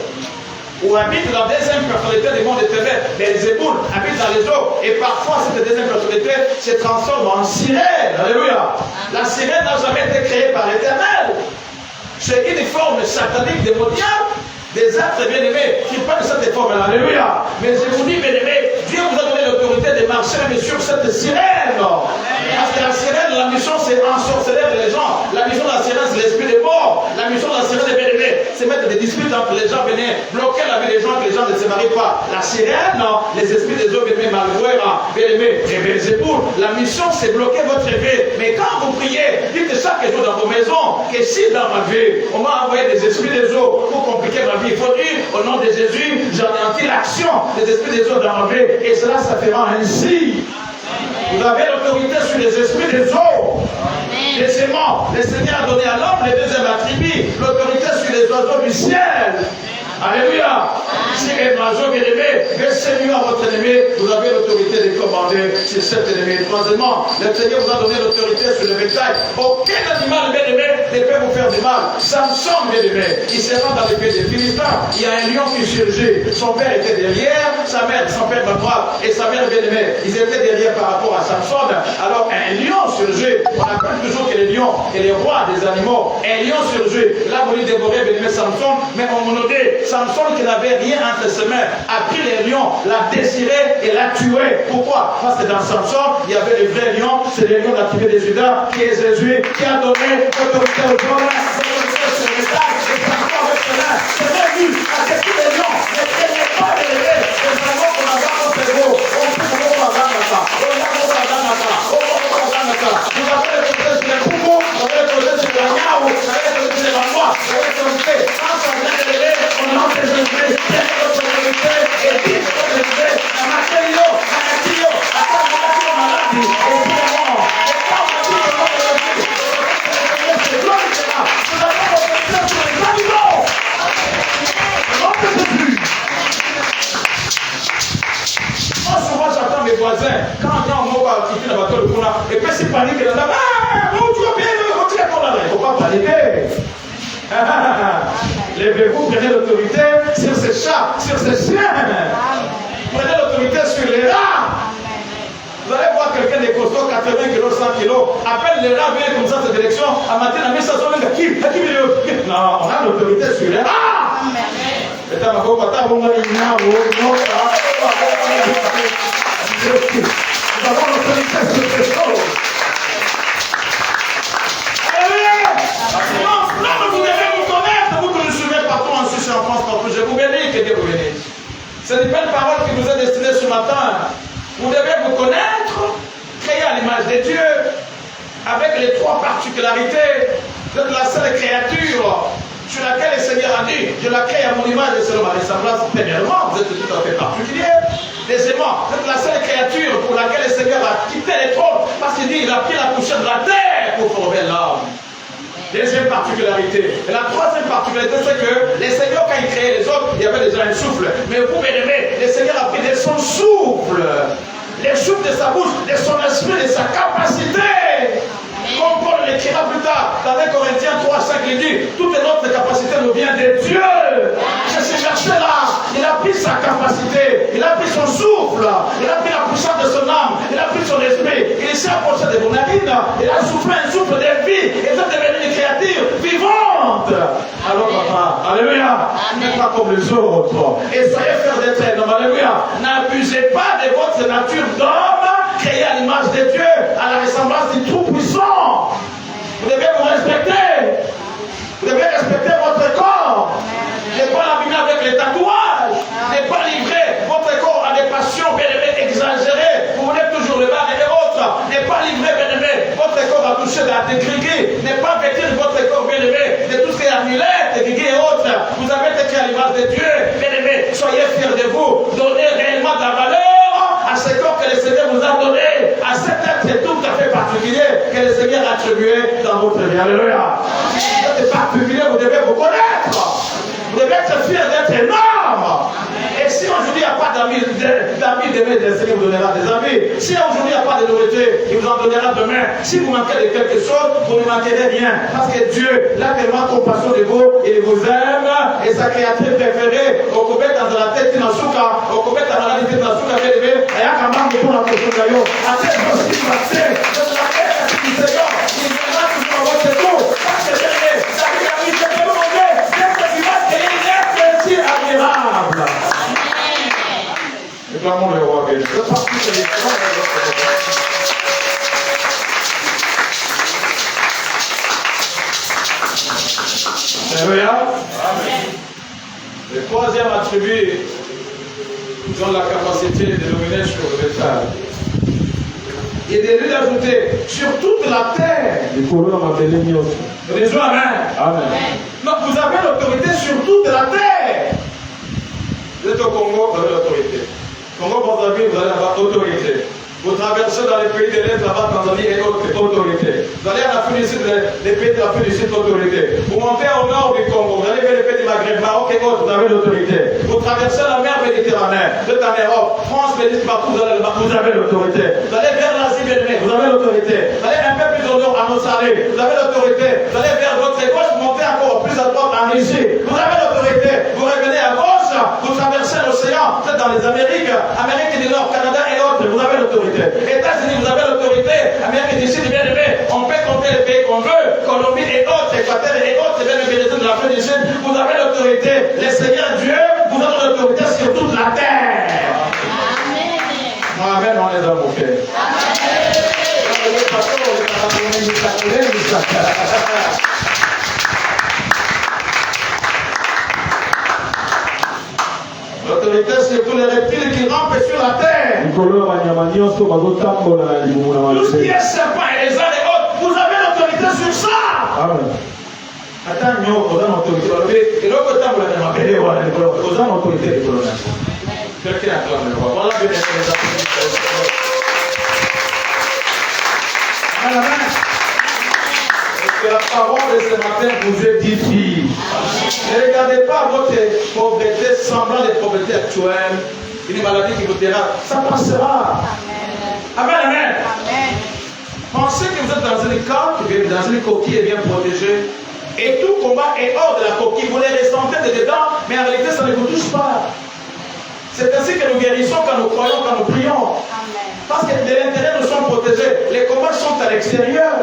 où habite la deuxième personnalité du monde de ténèbres, Belzéboul, habite dans les eaux, et parfois cette deuxième personnalité se transforme en sirène. Alléluia. La sirène n'a jamais été créée par l'Éternel. C'est une forme satanique démoniaque des êtres bien-aimés qui prennent cette forme. Alléluia. Mais je vous dis, bien-aimés, Dieu vous a donné l'autorité de marcher même sur cette sirène. Parce que la sirène, la mission, c'est ensorceler les gens. La mission de la sirène, c'est l'esprit des morts. La mission de la sirène des bien-aimés, c'est mettre des disputes entre les gens bien-aimés, bloquer la vie des gens, que les gens ne se marient pas. La sirène, les esprits des hommes bien-aimés, malgré bien-aimés, et Belzéboul, la mission, c'est bloquer votre vie. Mais quand vous priez, dites chaque jour dans vos maisons que si dans ma vie, on m'a envoyé des esprits des eaux pour compliquer ma vie, il faut dire au nom de Jésus, j'anéantis l'action des esprits des eaux dans ma vie, et cela ça fera ainsi. Vous avez l'autorité sur les esprits des eaux. Deuxièmement, le Seigneur a donné à l'homme le deuxième attribut, l'autorité sur les oiseaux du ciel. Alléluia. Si un oiseau bien aimé, que Seigneur votre ennemi, vous avez l'autorité de commander sur cet ennemi. Troisièmement, le Seigneur vous a donné l'autorité sur le bétail. Aucun animal bien aimé ne peut vous faire du mal. Samson bien aimé, il se rend dans les pays des Philistins. Il y a un lion qui surgit. Son père était derrière, son père à droite et sa mère bien aimée. Ils étaient derrière par rapport à Samson. Alors un lion surgit. On appelle toujours que le lion est le roi des animaux. Un lion surgit. Là, vous lui dévorez bien aimé Samson, mais on m'a donné Samson qui n'avait rien entre ses mains a pris les lions, l'a désiré et l'a tué. Pourquoi? Parce que dans Samson, il y avait le vrai lion, c'est le lion de la tribu de Juda, qui est Jésus, qui a donné l'autorité aux hommes, l'autorité sur les tailles, et Samson avec cela. C'est bien vu, parce que tous les lions ne craignent pas de lever. Les savons qu'on a dans nos cerveaux, on peut vous avoir dans ça, on a vous avoir dans ça, on va vous avoir dans ça. Vous avez l'autorité sur les poumons, vous avez l'autorité sur les niaou, vous avez l'autorité sur les mamois, vous avez l'autorité. Quand on vient de lever, on a des esprits, et dit la matériau, souvent j'entends mes voisins, quand on va quitter la bateau de Pouna, et puis c'est panique, et on dit, tu vas bien, tu vas bien, il ne faut pas paniquer. Levez-vous, prenez l'autorité sur ces chats, sur ces chiens. Prenez l'autorité sur les rats. Vous allez voir quelqu'un de costaud, 80 kg, 100 kg, appelle les rats, vient comme ça cette direction, à matin, la mise à son même qui non, on a l'autorité sur les rats. Nous avons l'autorité sur ces choses. Non, vous devez vous connaître, vous que nous suivez partout en Suisse et en France, partout. Je vous bénis, que Dieu vous bénisse. C'est une belle parole qui nous est destinée ce matin. Vous devez vous connaître, créé à l'image de Dieu, avec les trois particularités. Vous êtes la seule créature sur laquelle le Seigneur a dit, je la crée à mon image et selon ma ressemblance. Premièrement, vous êtes tout à fait particulier. Deuxièmement, vous êtes la seule créature pour laquelle le Seigneur a quitté les trônes, parce qu'il dit, il a pris la poussière de la terre pour former l'homme. Deuxième particularité. Et la troisième particularité, c'est que le Seigneur, quand il créait les autres, il y avait déjà un souffle. Mais vous, bien-aimés, le Seigneur a pris de son souffle, le souffle de sa bouche, de son esprit, de sa capacité. Comme Paul l'écrira plus tard, dans 1 Corinthiens 3, 5, il dit, toute notre capacité nous vient de Dieu. C'est ce verset-là. Il a pris sa capacité, il a pris son souffle, il a pris la puissance de son âme, il a pris son esprit, il s'est approché de vos narines, il a soufflé un souffle de vie, et vous êtes devenus une créature vivante. Alors, papa, alléluia, mais pas comme les autres. Et soyez fiers d'être un homme, alléluia. N'abusez pas de votre nature d'homme, créée à l'image de Dieu, à la ressemblance du Tout-Puissant. Vous devez vous respecter. Vous devez respecter votre corps. Ne pas l'abîmer avec les tatouages. Ne pas livrer votre corps à des passions bien-aimées exagérées. Vous voulez toujours le bar et les autres. Ne pas livrer bien-aimé votre corps à toucher à des grigues. Ne pas vêtir votre corps bien-aimé de tout ce qui est amulette, des grigues et autres. Vous avez été créé à l'image de Dieu. Bien-aimé, soyez fiers de vous. Donnez réellement de la valeur à ce corps que le Seigneur vous a donné, à cet être tout à fait particulier que le Seigneur a attribué dans votre vie. Alléluia. Vous êtes particulier, vous devez vous connaître. Vous devez être fiers d'être énorme. Et si si aujourd'hui il n'y a pas d'amis, demain, le Seigneur vous donnera des amis. Si aujourd'hui il n'y a pas de nourriture, il vous en donnera demain. Si vous manquez de quelque chose, vous ne manquerez rien. Parce que Dieu, il a tellement compassion de vous, il vous aime, et sa créature préférée, au Koubet dans la tête, au Koubet dans la tête, et il y a quand même pour la prochaine d'ailleurs. À cette chose qui passait, de la paix, du Seigneur, il viendra toujours à votre secours. Parce que ça veut dire que c'est demandé, c'est que tu vas créer une être admirable. Et comment le roi béni. Je pense que c'est les gens de votre. Alléluia. Le troisième attribut, ils ont la capacité de dominer sur le bétail. Et de lui ajouter sur toute la terre. Disons Amen. Amen. Donc vous avez l'autorité sur toute la terre. Vous êtes au Congo, vous avez l'autorité. Congo, Brazzaville, vous allez avoir l'autorité. Vous traversez dans les pays de l'Est, là-bas, Tanzanie et autres, autorité. Vous allez en Afrique du Sud, les pays de l'Afrique du Sud, autorité. Vous montez au nord du Congo, vous allez vers les pays du Maghreb, Maroc et autres, vous avez l'autorité. Vous traversez la mer Méditerranée, vous êtes en Europe, France, Belgique, partout, vous avez l'autorité. Vous allez vers l'Asie Bénéfique, vous avez l'autorité. Vous allez un peu plus au nord, à Mossalé, vous avez l'autorité. Vous allez vers votre gauche, vous montez encore plus à droite, en Russie, vous avez l'autorité. Vous revenez à gauche, vous traversez l'océan, vous êtes dans les Amériques, Amérique du Nord, Canada et autres, vous avez l'autorité. États-Unis, vous avez l'autorité. Amérique du Sud, bien aimé, on peut compter les pays qu'on veut. Colombie et autres, Équateur et autres, bien aimé, de l'Afrique du Sud, vous avez l'autorité. Le Seigneur Dieu, vous avez l'autorité sur toute la terre. Amen. Amen, on les a bouffés. L'autorité sur tous les reptiles qui rampent sur la terre. Tout ce qui est serpent et les uns et autres, vous avez l'autorité sur ça. Amen. Attends, nous, vous avez l'autorité. Et l'autre temps, vous avez l'autorité de colonel. Quelqu'un acclame le roi. Voilà bien les applaudissements. Amen. Que la parole de ce matin vous édifie. Ne regardez pas votre pauvreté semblant des pauvretés actuelles, une maladie qui vous dérange. Ça passera. Amen, amen. Pensez que vous êtes dans une carte, dans une coquille et bien protégée. Et tout combat est hors de la coquille. Vous les ressentez de dedans, mais en réalité, ça ne vous touche pas. C'est ainsi que nous guérissons quand nous croyons, quand nous prions. Parce que de l'intérieur, nous sommes protégés. Les combats sont à l'extérieur.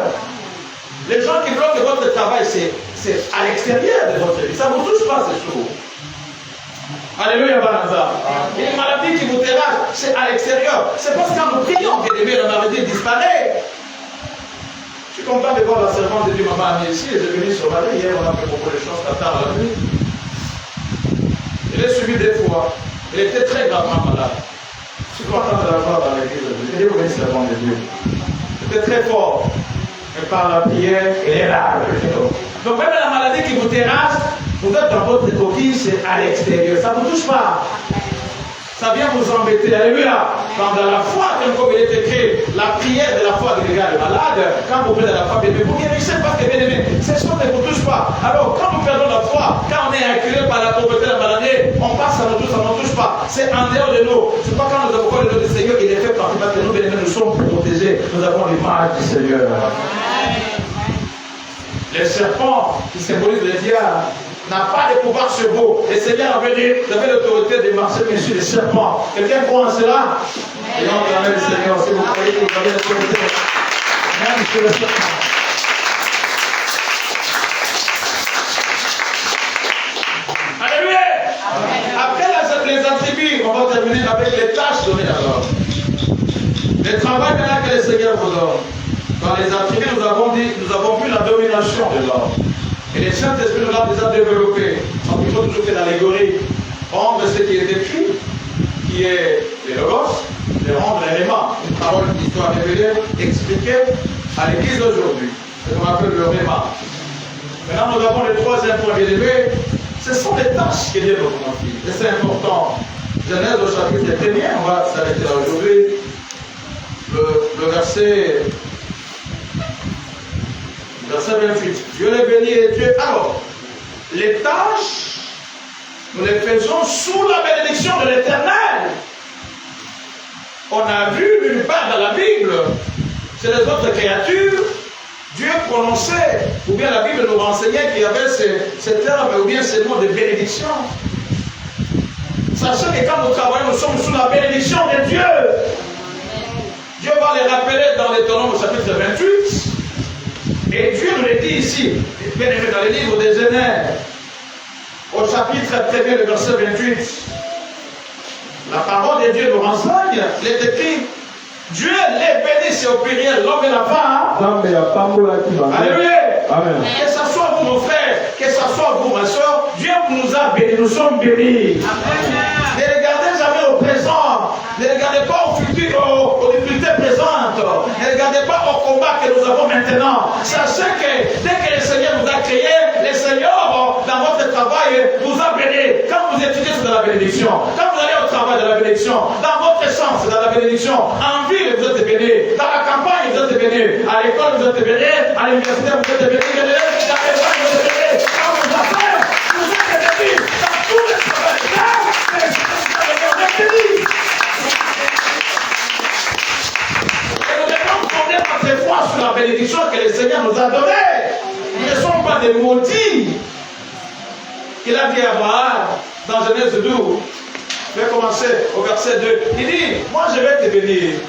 Les gens qui bloquent votre travail, c'est à l'extérieur de votre vie. Ça ne vous touche pas, ces choses. Alléluia, Banaza. Une maladie qui vous terrasse, c'est à l'extérieur. C'est parce que quand nous prions que la maladie disparaît. Je suis content de voir la servante de Dieu, maman Annie ici. Elle est venue sur Marie. Hier, on a fait beaucoup de choses tard la nuit. Elle est suivie des fois. Elle était très gravement malade. Je suis content de la voir dans l'église. Elle est une servante de Dieu. C'était très fort. Et par la prière, elle est là. Donc même la maladie qui vous terrasse, vous êtes dans votre coquille, c'est à l'extérieur. Ça ne vous touche pas. Ça vient vous embêter. Alléluia. Quand dans la foi, comme il est écrit, la prière de la foi de l'égard est malade. Quand vous prenez la foi, bien aimé, vous guérissez parce que bien aimé, ces choses ne vous touchent pas. Alors quand nous perdons la foi, quand on est acculé par la pauvreté de la maladie, on passe à nous tous, ça ne nous touche pas. C'est en dehors de nous. C'est pas quand nous avons le nom du Seigneur, il est fait partie parce que nous, bien aimé, nous sommes protégés. Nous avons l'image du Seigneur. Les serpents qui symbolisent les diables n'a pas de pouvoir sur vous. Le Seigneur avait dit, vous avez l'autorité de marcher sur les serpents. Quelqu'un croit en cela? Et on acclame le Seigneur. Si vous croyez que vous avez l'autorité, même sur les serpents. Alléluia. Après les attributs, on va terminer avec les tâches données à l'homme. Le travail maintenant que le Seigneur vous donne. Dans les attributs, nous avons vu la domination de l'homme. Et les Saint-Esprit nous l'a déjà développé. Donc il faut toujours que l'allégorie rendre ce qui est écrit, qui est le logos, de rendre l'élément, une parole qui soit révélée, expliquée à l'église d'aujourd'hui. C'est ce qu'on appelle le réma. Maintenant, nous avons le troisième point bien élevé. Ce sont les tâches que Dieu nous confie. Et c'est important. Genèse au chapitre 1er, on va s'arrêter là aujourd'hui. Le verset 28. Dieu les bénit et Dieu. Alors, les tâches nous les faisons sous la bénédiction de l'Éternel. On a vu nulle part dans la Bible, c'est les autres créatures, Dieu prononçait, ou bien la Bible nous renseignait qu'il y avait ces termes, ou bien ces mots de bénédiction. Sachez que quand nous travaillons, nous sommes sous la bénédiction de Dieu. Dieu va les rappeler dans l'Étonnant au chapitre 28. Et Dieu nous le dit ici, bien aimé dans le livre des Genèses, au chapitre 1er, le verset 28. La parole de Dieu nous renseigne, il est écrit, Dieu les bénit, c'est au pluriel, l'homme et la femme. Alléluia. Amen. Que ce soit vous, mon frère, que ce soit vous, ma soeur, Dieu nous a bénis, nous sommes bénis. Amen. Ne regardez jamais au présent, ne regardez pas au futur, aux difficultés présentes, ne regardez pas au combat que nous avons maintenant. Sachez que dès que le Seigneur nous a créés, le Seigneur, dans votre travail, vous a béni. Quand vous étudiez, c'est dans la bénédiction. Quand vous allez au travail, c'est dans la bénédiction. Dans votre chambre, c'est dans la bénédiction. En ville, vous êtes bénis. Dans la campagne, vous êtes bénis. À l'école, vous êtes bénis. À l'université, vous êtes bénis. Dans l'école, vous êtes bénis. Dans vos affaires, vous êtes bénis. Dans tous les travails, vous êtes bénis. Et nous devons fonder notre foi sur la bénédiction que le Seigneur nous a donnée. Nous ne sommes pas des maudits. Il a dit à Abraham dans Genèse 12. Je vais commencer au verset 2. Il dit, moi je vais te bénir.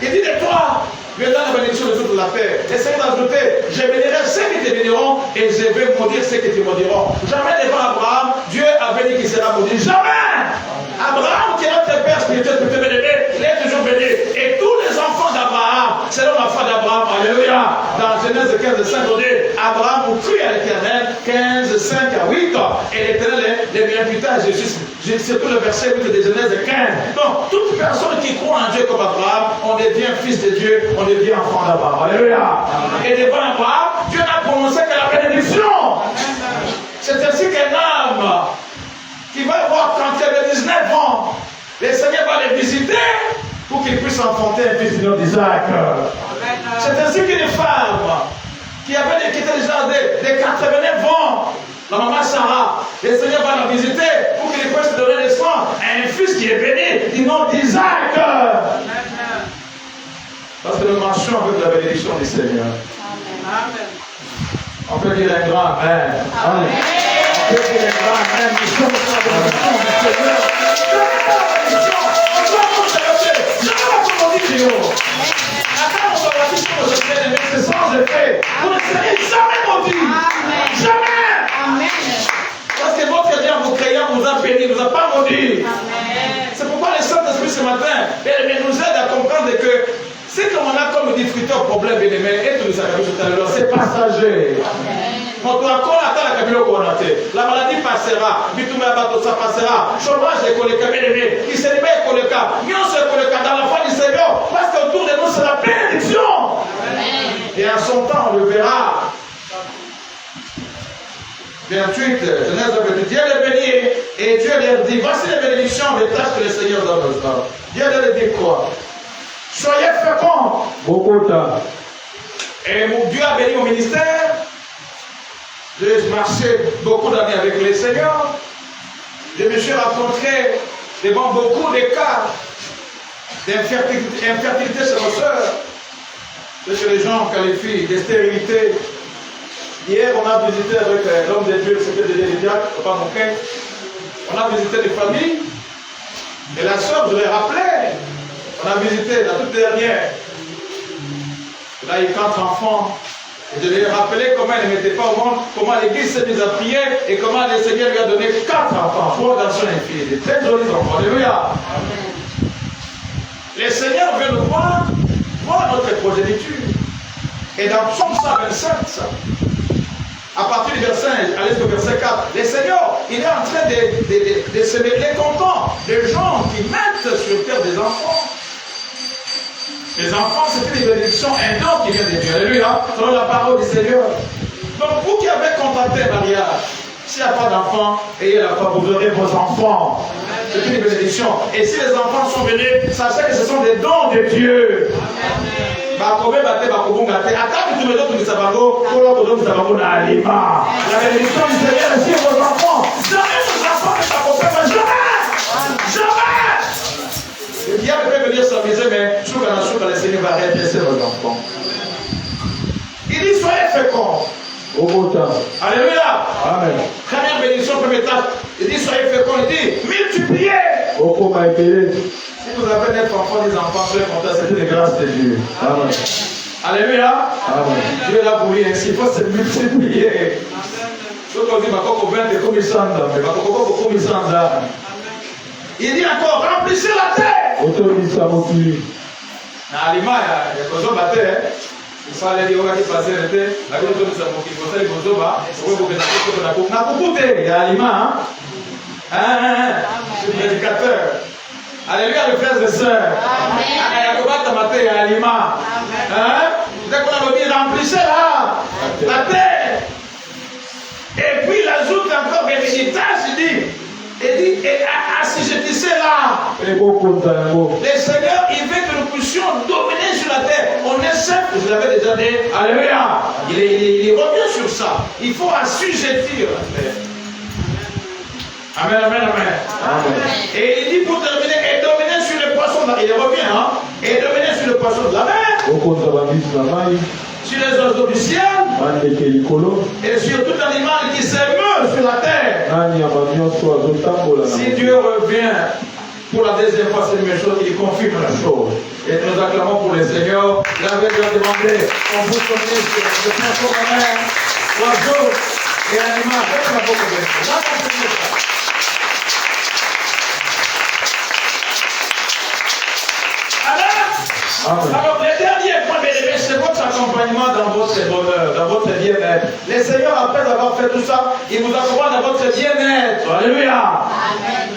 Il dit de toi, je vais donner la bénédiction de toute la paix. Et c'est d'ajouter, je bénirai ceux qui te béniront et je vais maudire ceux qui te maudiront. Jamais devant Abraham, Dieu a béni qui sera maudit. Jamais! Abraham, qui est notre père spirituel, peut te bénir, il est toujours béni. Et tous les enfants d'Abraham, selon la foi d'Abraham, alléluia. Dans Genèse 15, 5, on dit, Abraham vous crie à l'Éternel, 15, 5 à 8. Et l'Éternel les lui imputa à Jésus. C'est tout le verset 8 de Genèse 15. Donc, toute personne qui croit en Dieu comme Abraham, on devient fils de Dieu, on devient enfant d'Abraham. Alléluia. Et devant Abraham, Dieu n'a prononcé que la bénédiction. C'est ainsi qu'un homme qui va avoir 19 ans, le Seigneur va les visiter pour qu'il puisse enfanter un fils du nom d'Isaac. C'est ainsi qu'une femme qui avait quitté déjà des 89 ans, la maman Sarah, le Seigneur va la visiter pour qu'il puisse donner naissance à un fils qui est béni du nom d'Isaac. Parce que nous marchons avec la bénédiction du Seigneur. Amen. On peut dire un grand Amen. Amen. On peut dire un grand Amen. Nous sommes dans la bénédiction du Seigneur. On doit nous chercher. Jamais la commodité. Attends, on va voir si on se fait, mais c'est sans effet. Vous ne serez jamais maudit. Jamais. Amen. Parce que votre Dieu, vous créant, vous a béni, vous a pas maudit. C'est pourquoi le Saint-Esprit ce matin, nous aide à comprendre que c'est comme on a comme difficulté au problème, bien aimé, et tout ça, c'est passager. La maladie passera, ça passera, chômage est collecté, bien aimé, qui se libère collecté, mieux se collecté dans la foi du Seigneur, parce qu'autour de nous c'est la bénédiction. Et en son temps, on le verra. 28, Genèse 28, Dieu les bénit et Dieu leur dit, voici les bénédictions, les tâches que le Seigneur donne. Dieu leur dit quoi? Soyez féconds. Beaucoup de temps. Et mon Dieu a béni mon ministère. J'ai marché beaucoup d'années avec le Seigneur. Je me suis rencontré devant beaucoup de cas d'infertilité chez nos soeurs. Ce que les gens qualifient de stérilité. Hier, on a visité avec l'homme de Dieu, c'était de l'Édiac, Papa Mouquin. On a visité des familles. Et la soeur, je l'ai rappelé. On a visité la toute dernière. Elle a eu 4 enfants. Et je lui ai rappelé comment elle ne mettait pas au monde, comment l'église s'est mise à prier et comment le Seigneur lui a donné 4 enfants, 3 garçons et une fille. Des très jolis enfants. Alléluia. Le Seigneur veut nous voir notre progéniture. Et dans Psaume 127, à partir du verset 1, allez au verset 4, le Seigneur, il est en train de se mêler content des gens qui mettent sur terre des enfants. Les enfants, c'était une bénédiction, un don qui vient de Dieu. Alléluia, selon la parole du Seigneur. Donc, vous qui avez contacté un mariage, s'il n'y a pas d'enfants, ayez la foi, vous aurez vos enfants. C'est une bénédiction. Et si les enfants sont venus, sachez que ce sont des dons de Dieu. La bénédiction du Seigneur est sur vos enfants. Jamais vos enfants Jamais! Jamais! Le diable peut venir s'amuser, mais le Seigneur va redresser vos enfants. Il dit soyez féconds. Alléluia. Amen. Première bénédiction, première étape. Il dit soyez féconds. Il dit multipliez. Si vous avez des enfants, soyez contents, c'est une grâce de Dieu. Amen. Alléluia. Amen. Dieu est là pour lui ainsi. Il faut se multiplier. Il dit encore remplissez la terre. Il fallait dire que passer le thé, la chose de sa moquille, vous savez, vous avez je suis prédicateur. Alléluia, les frères et sœurs. Dès qu'on a dit remplissez la terre. Et puis il ajoute encore des tâches, il dit, assujettissez là. Le Seigneur, il veut que nous puissions dominer sur la terre. On est simple, vous l'avez déjà dit. Alléluia. Il revient sur ça. Il faut assujettir la terre. Amen, amen, amen. Amen. Et il dit pour terminer, et dominer sur les poissons. Il revient, hein. Et dominer sur les poissons de la mer. Sur les oiseaux du ciel et sur tout animal qui s'émeut sur la terre. Si Dieu revient pour la deuxième fois, c'est une même chose, il confirme la chose. Et nous acclamons pour le Seigneur. L'avait déjà demandé, on vous connaît sur le poisson de la mer, oiseaux et animaux. Faites la boucle de Dieu. Là, Amen. Alors, le dernier point, c'est votre accompagnement dans votre bonheur, dans votre bien-être. Le Seigneur, après avoir fait tout ça, il vous accompagne dans votre bien-être. Alléluia. Amen.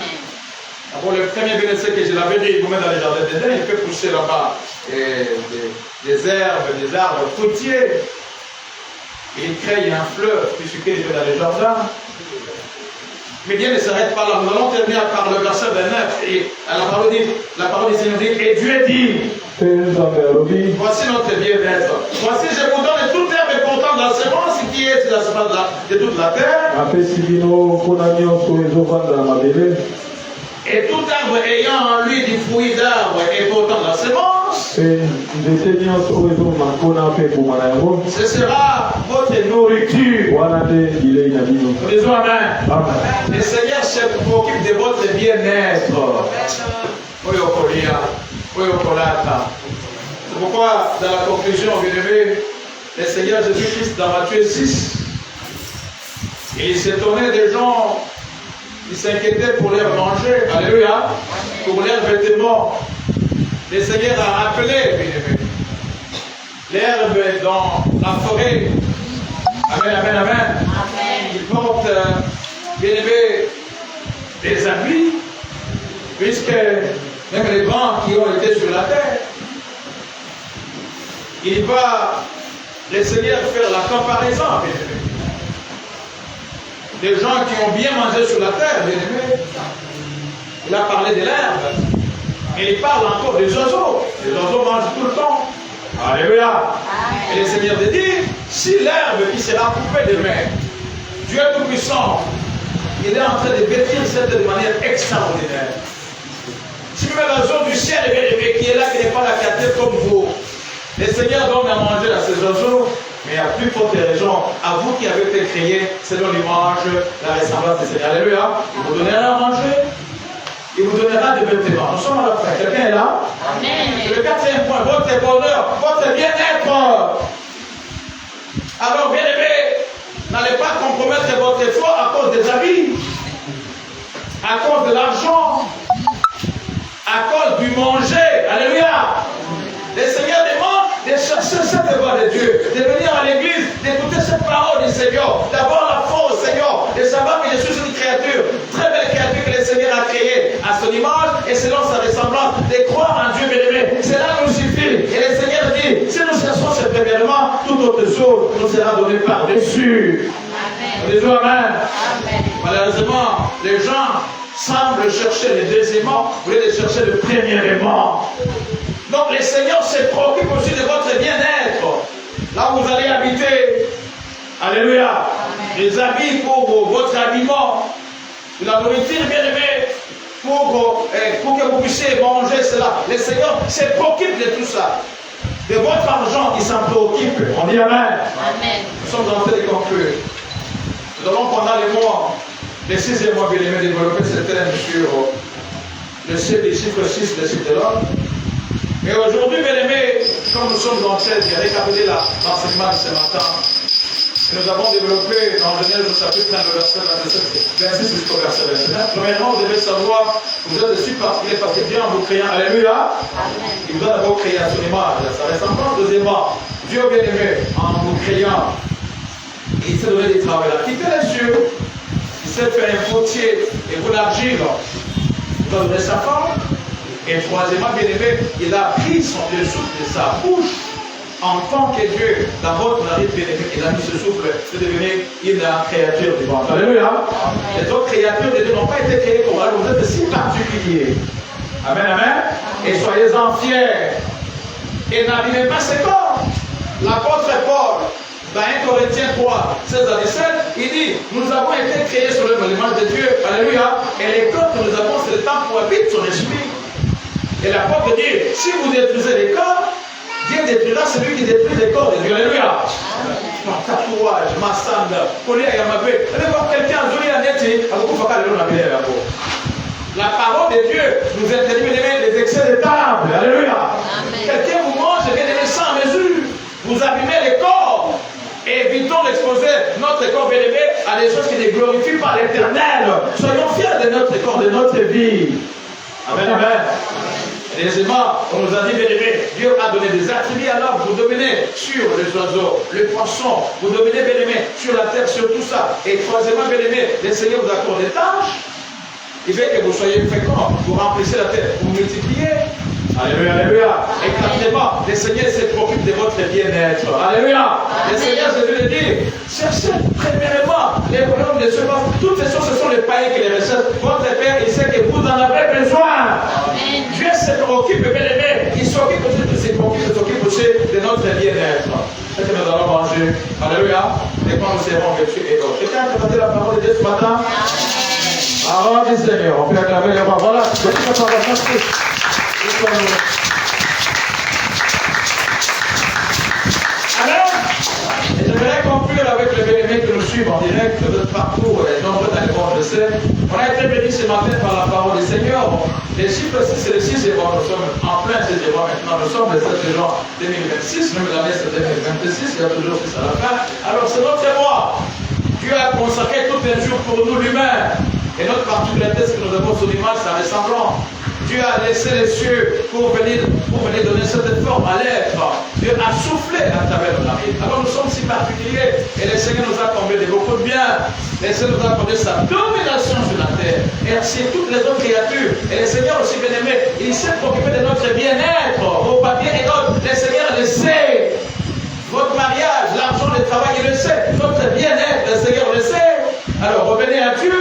D'abord, le premier bénéfice que je l'avais dit, il vous met dans les jardins d'Éden, il fait pousser là-bas des herbes, des arbres fruitiers. Il crée un fleuve, puisqu'il est dans les jardins. Mais Dieu ne s'arrête pas là. Nous allons terminer par le verset 29. Et la parole du Seigneur dit, et Dieu dit, voici notre bien-être. Voici, je vous donne toute herbe et portant de la semence qui est sur la semence de toute la terre. Et tout arbre ayant en lui du fruit d'arbre et portant de la semence, ce sera votre nourriture. Disons Amen. Le Seigneur se préoccupe de votre bien-être. C'est pourquoi, dans la conclusion, bien-aimé, le Seigneur Jésus-Christ, dans Matthieu 6, il s'étonnait des gens qui s'inquiétaient pour leur manger, alléluia, pour leurs vêtements. Le Seigneur a appelé, bien-aimé, l'herbe dans la forêt. Amen, amen, amen. Il porte, bien-aimé, des habits, puisque même les grands qui ont été sur la terre, il va, le Seigneur, faire la comparaison, bien-aimé. Des gens qui ont bien mangé sur la terre, bien-aimé. Il a parlé de l'herbe. Et il parle encore des oiseaux. Les oiseaux mangent tout le temps. Alléluia. Et le Seigneur dit, si l'herbe qui sera coupée de mer, Dieu Tout-Puissant, il est en train de vêtir cette de manière extraordinaire. Si même l'oiseau du ciel, bien-aimé, qui est là, qui n'est pas la créature comme vous, le Seigneur donne à manger à ces oiseaux. Mais à plus forte raison, à vous qui avez été créés selon l'image, la ressemblance du Seigneur. Alléluia. Il vous donnera à manger. Il vous donnera des vêtements. Nous sommes à la fin. Quelqu'un est là? Amen. Le quatrième point, votre bonheur, votre bien-être. Alors, bien-aimés, n'allez pas compromettre votre foi à cause des habits, à cause de l'argent, à cause du manger. Alléluia. Le Seigneur demande de chercher cette voix de Dieu, de venir à l'église, d'écouter cette parole du Seigneur, d'avoir la foi au Seigneur, de savoir que je suis une créature, très belle créature que le Seigneur a créée à son image et selon sa ressemblance, de croire en Dieu bien-aimé. Cela nous suffit. Et le Seigneur dit, si nous cherchons ce premièrement, toute autre chose nous sera donnée par-dessus. Disons Amen. Malheureusement, les gens semblent chercher le deuxièmement, au lieu de chercher le premièrement. Donc le Seigneur se préoccupe aussi de votre bien-être. Là où vous allez habiter. Alléluia. Les habits pour votre habillement. de la nourriture, bien aimé, pour que vous puissiez manger cela. Le Seigneur se préoccupe de tout ça. De votre argent, il s'en préoccupe. On dit Amen. Amen. Nous sommes en train de conclure. Nous allons pendant les mois, les 6e mois, bien aimé, développer ce thème sur le chiffre 6, le chiffre de l'homme. Et aujourd'hui, bien aimé, comme nous sommes en train de récapituler l'enseignement de ce matin, nous avons développé dans Genèse au chapitre 1, le verset 26 jusqu'au verset 29. Premièrement, vous devez savoir, vous êtes aussi particulier parce que Dieu en vous créant, alléluia, il vous a d'abord créé à son image, sa ressemblance. Deuxièmement, Dieu bien aimé, en vous créant, il s'est donné des travaux. Il a quitté les cieux, il s'est fait un potier et vous l'argile, vous a donné sa forme. Et troisièmement, bien aimé, il a pris son souffle de sa bouche. En tant que Dieu, dans votre mari bien aimé, il a mis ce souffle, c'est devenu une créature vivante. Alléluia. Les autres créatures de Dieu n'ont pas été créées pour vous êtes si particuliers. Amen, amen. Et soyez-en fiers. Et n'abîmez pas ce corps. L'apôtre Paul, dans 1 Corinthiens 3, 16 à 17, il dit, nous avons été créés sur l'image de Dieu. Alléluia. Et les corps que nous avons, c'est le temps pour habiter son esprit. Et l'apôtre dit, si vous détruisez les corps, Dieu détruira celui qui détruit les corps de Dieu. Alléluia. Mon tatouage, ma sanda, allez voir quelqu'un, la parole de Dieu nous interdit les excès de table. Alléluia. Quelqu'un vous mange et bien aimé sans mesure. Vous abîmez les corps. Et évitons d'exposer notre corps bien aimé à des choses qui ne glorifient pas l'Éternel. Soyons fiers de notre corps, de notre vie. Amen, amen. Deuxièmement, on nous a dit, bien aimé, Dieu a donné des attributs à l'homme. Vous dominez sur les oiseaux, les poissons, vous dominez, bien aimé, sur la terre, sur tout ça. Et troisièmement, bien aimé, le Seigneur vous accorde des tâches. Il veut que vous soyez féconds, vous remplissez la terre, vous multipliez. Alléluia, alléluia. Et quatrièmement, le Seigneur se préoccupe de votre bien-être. Alléluia. Le Seigneur, je veux le dire, cherchez premièrement les royaumes de ce monde. Toutes ces choses, ce sont les païens qui les recherchent. Votre Père, il sait que vous en avez besoin. Amen. Dieu se préoccupe, bien aimé. Il s'occupe aussi de ses préoccupations, il s'occupe aussi de notre bien-être. C'est que nous allons manger. Alléluia. Et quand nous serons vêtus et d'autres. Quelqu'un a présenté la parole de Dieu ce matin? Parole du Seigneur. On peut acclamer les rois. Voilà. Alors, et j'aimerais conclure avec le bien-aimé que nous suivons en direct de notre parcours et nombreux dans le monde de scène. On a été bénis ce matin par la parole du Seigneur. Les chiffres 6 et le 6 et nous sommes en plein 6 maintenant. Nous sommes le 7 juin 2026, même l'année c'est 2026, il y a toujours 6 à la fin. Alors c'est notre mois. Dieu a consacré tout un jour pour nous l'humain. Et notre particularité, c'est que nous avons son image, sa ressemblance. Dieu a laissé les cieux pour venir donner cette forme à l'être. Dieu a soufflé à travers nos vie. Alors nous sommes si particuliers et le Seigneur nous a comblé de beaucoup de bien. Le Seigneur nous a accordé sa domination sur la terre et sur toutes les autres créatures. Et le Seigneur aussi bien aimé, il s'est occupé de notre bien-être, vos papiers et autres. Le Seigneur le sait. Votre mariage, l'argent, le travail, il le sait. Votre bien-être, le Seigneur le sait. Alors revenez à Dieu.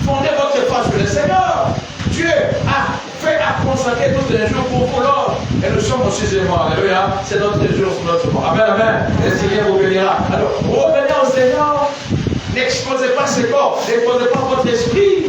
Fondez votre foi sur le Seigneur. Dieu a fait à consacrer tous les jours pour vous l'ordre. Et nous sommes au 6e mois. Alléluia. C'est notre jour, c'est notre mois. Amen, amen. Et le Seigneur vous bénira. Alors, revenez au Seigneur. N'exposez pas ce corps. N'exposez pas votre esprit.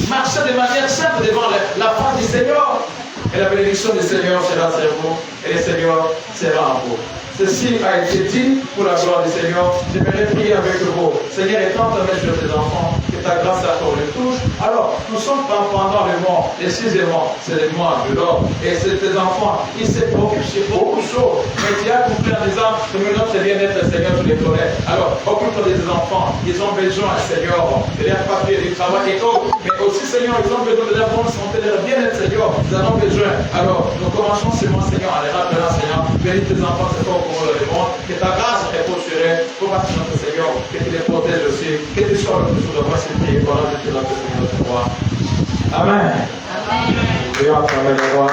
Marchez de manière simple devant la face du Seigneur. Et la bénédiction du Seigneur sera sur vous. Et le Seigneur sera en vous. Ceci a été dit pour la gloire du Seigneur. J'aimerais prier avec vous. Seigneur, étends ta main sur tes enfants, que ta grâce accorde les touche. Alors, nous sommes pendant le mois, les 6e mois, c'est le mois de l'or. Et c'est tes enfants, ils se préoccupent sur beaucoup de choses. Mais tu as compris en disant que notre bien-être, Seigneur, tu les connais. Alors, occupe-toi de tes enfants. Ils ont besoin, Seigneur, de leur papier, du travail et tout. Mais aussi, Seigneur, ils ont besoin de leur bonne santé, de leur bien-être, Seigneur. Ils en ont besoin. Alors, nous commençons ce mois, Seigneur, en les rappelant, Seigneur. Bénis tes enfants, c'est fort. Pour le monde, que ta grâce repose sur eux, pour notre Seigneur, que tu les protèges aussi, que tu sois le plus de voix, c'est prier, voilà, je te la Seigneur, Amen. Amen.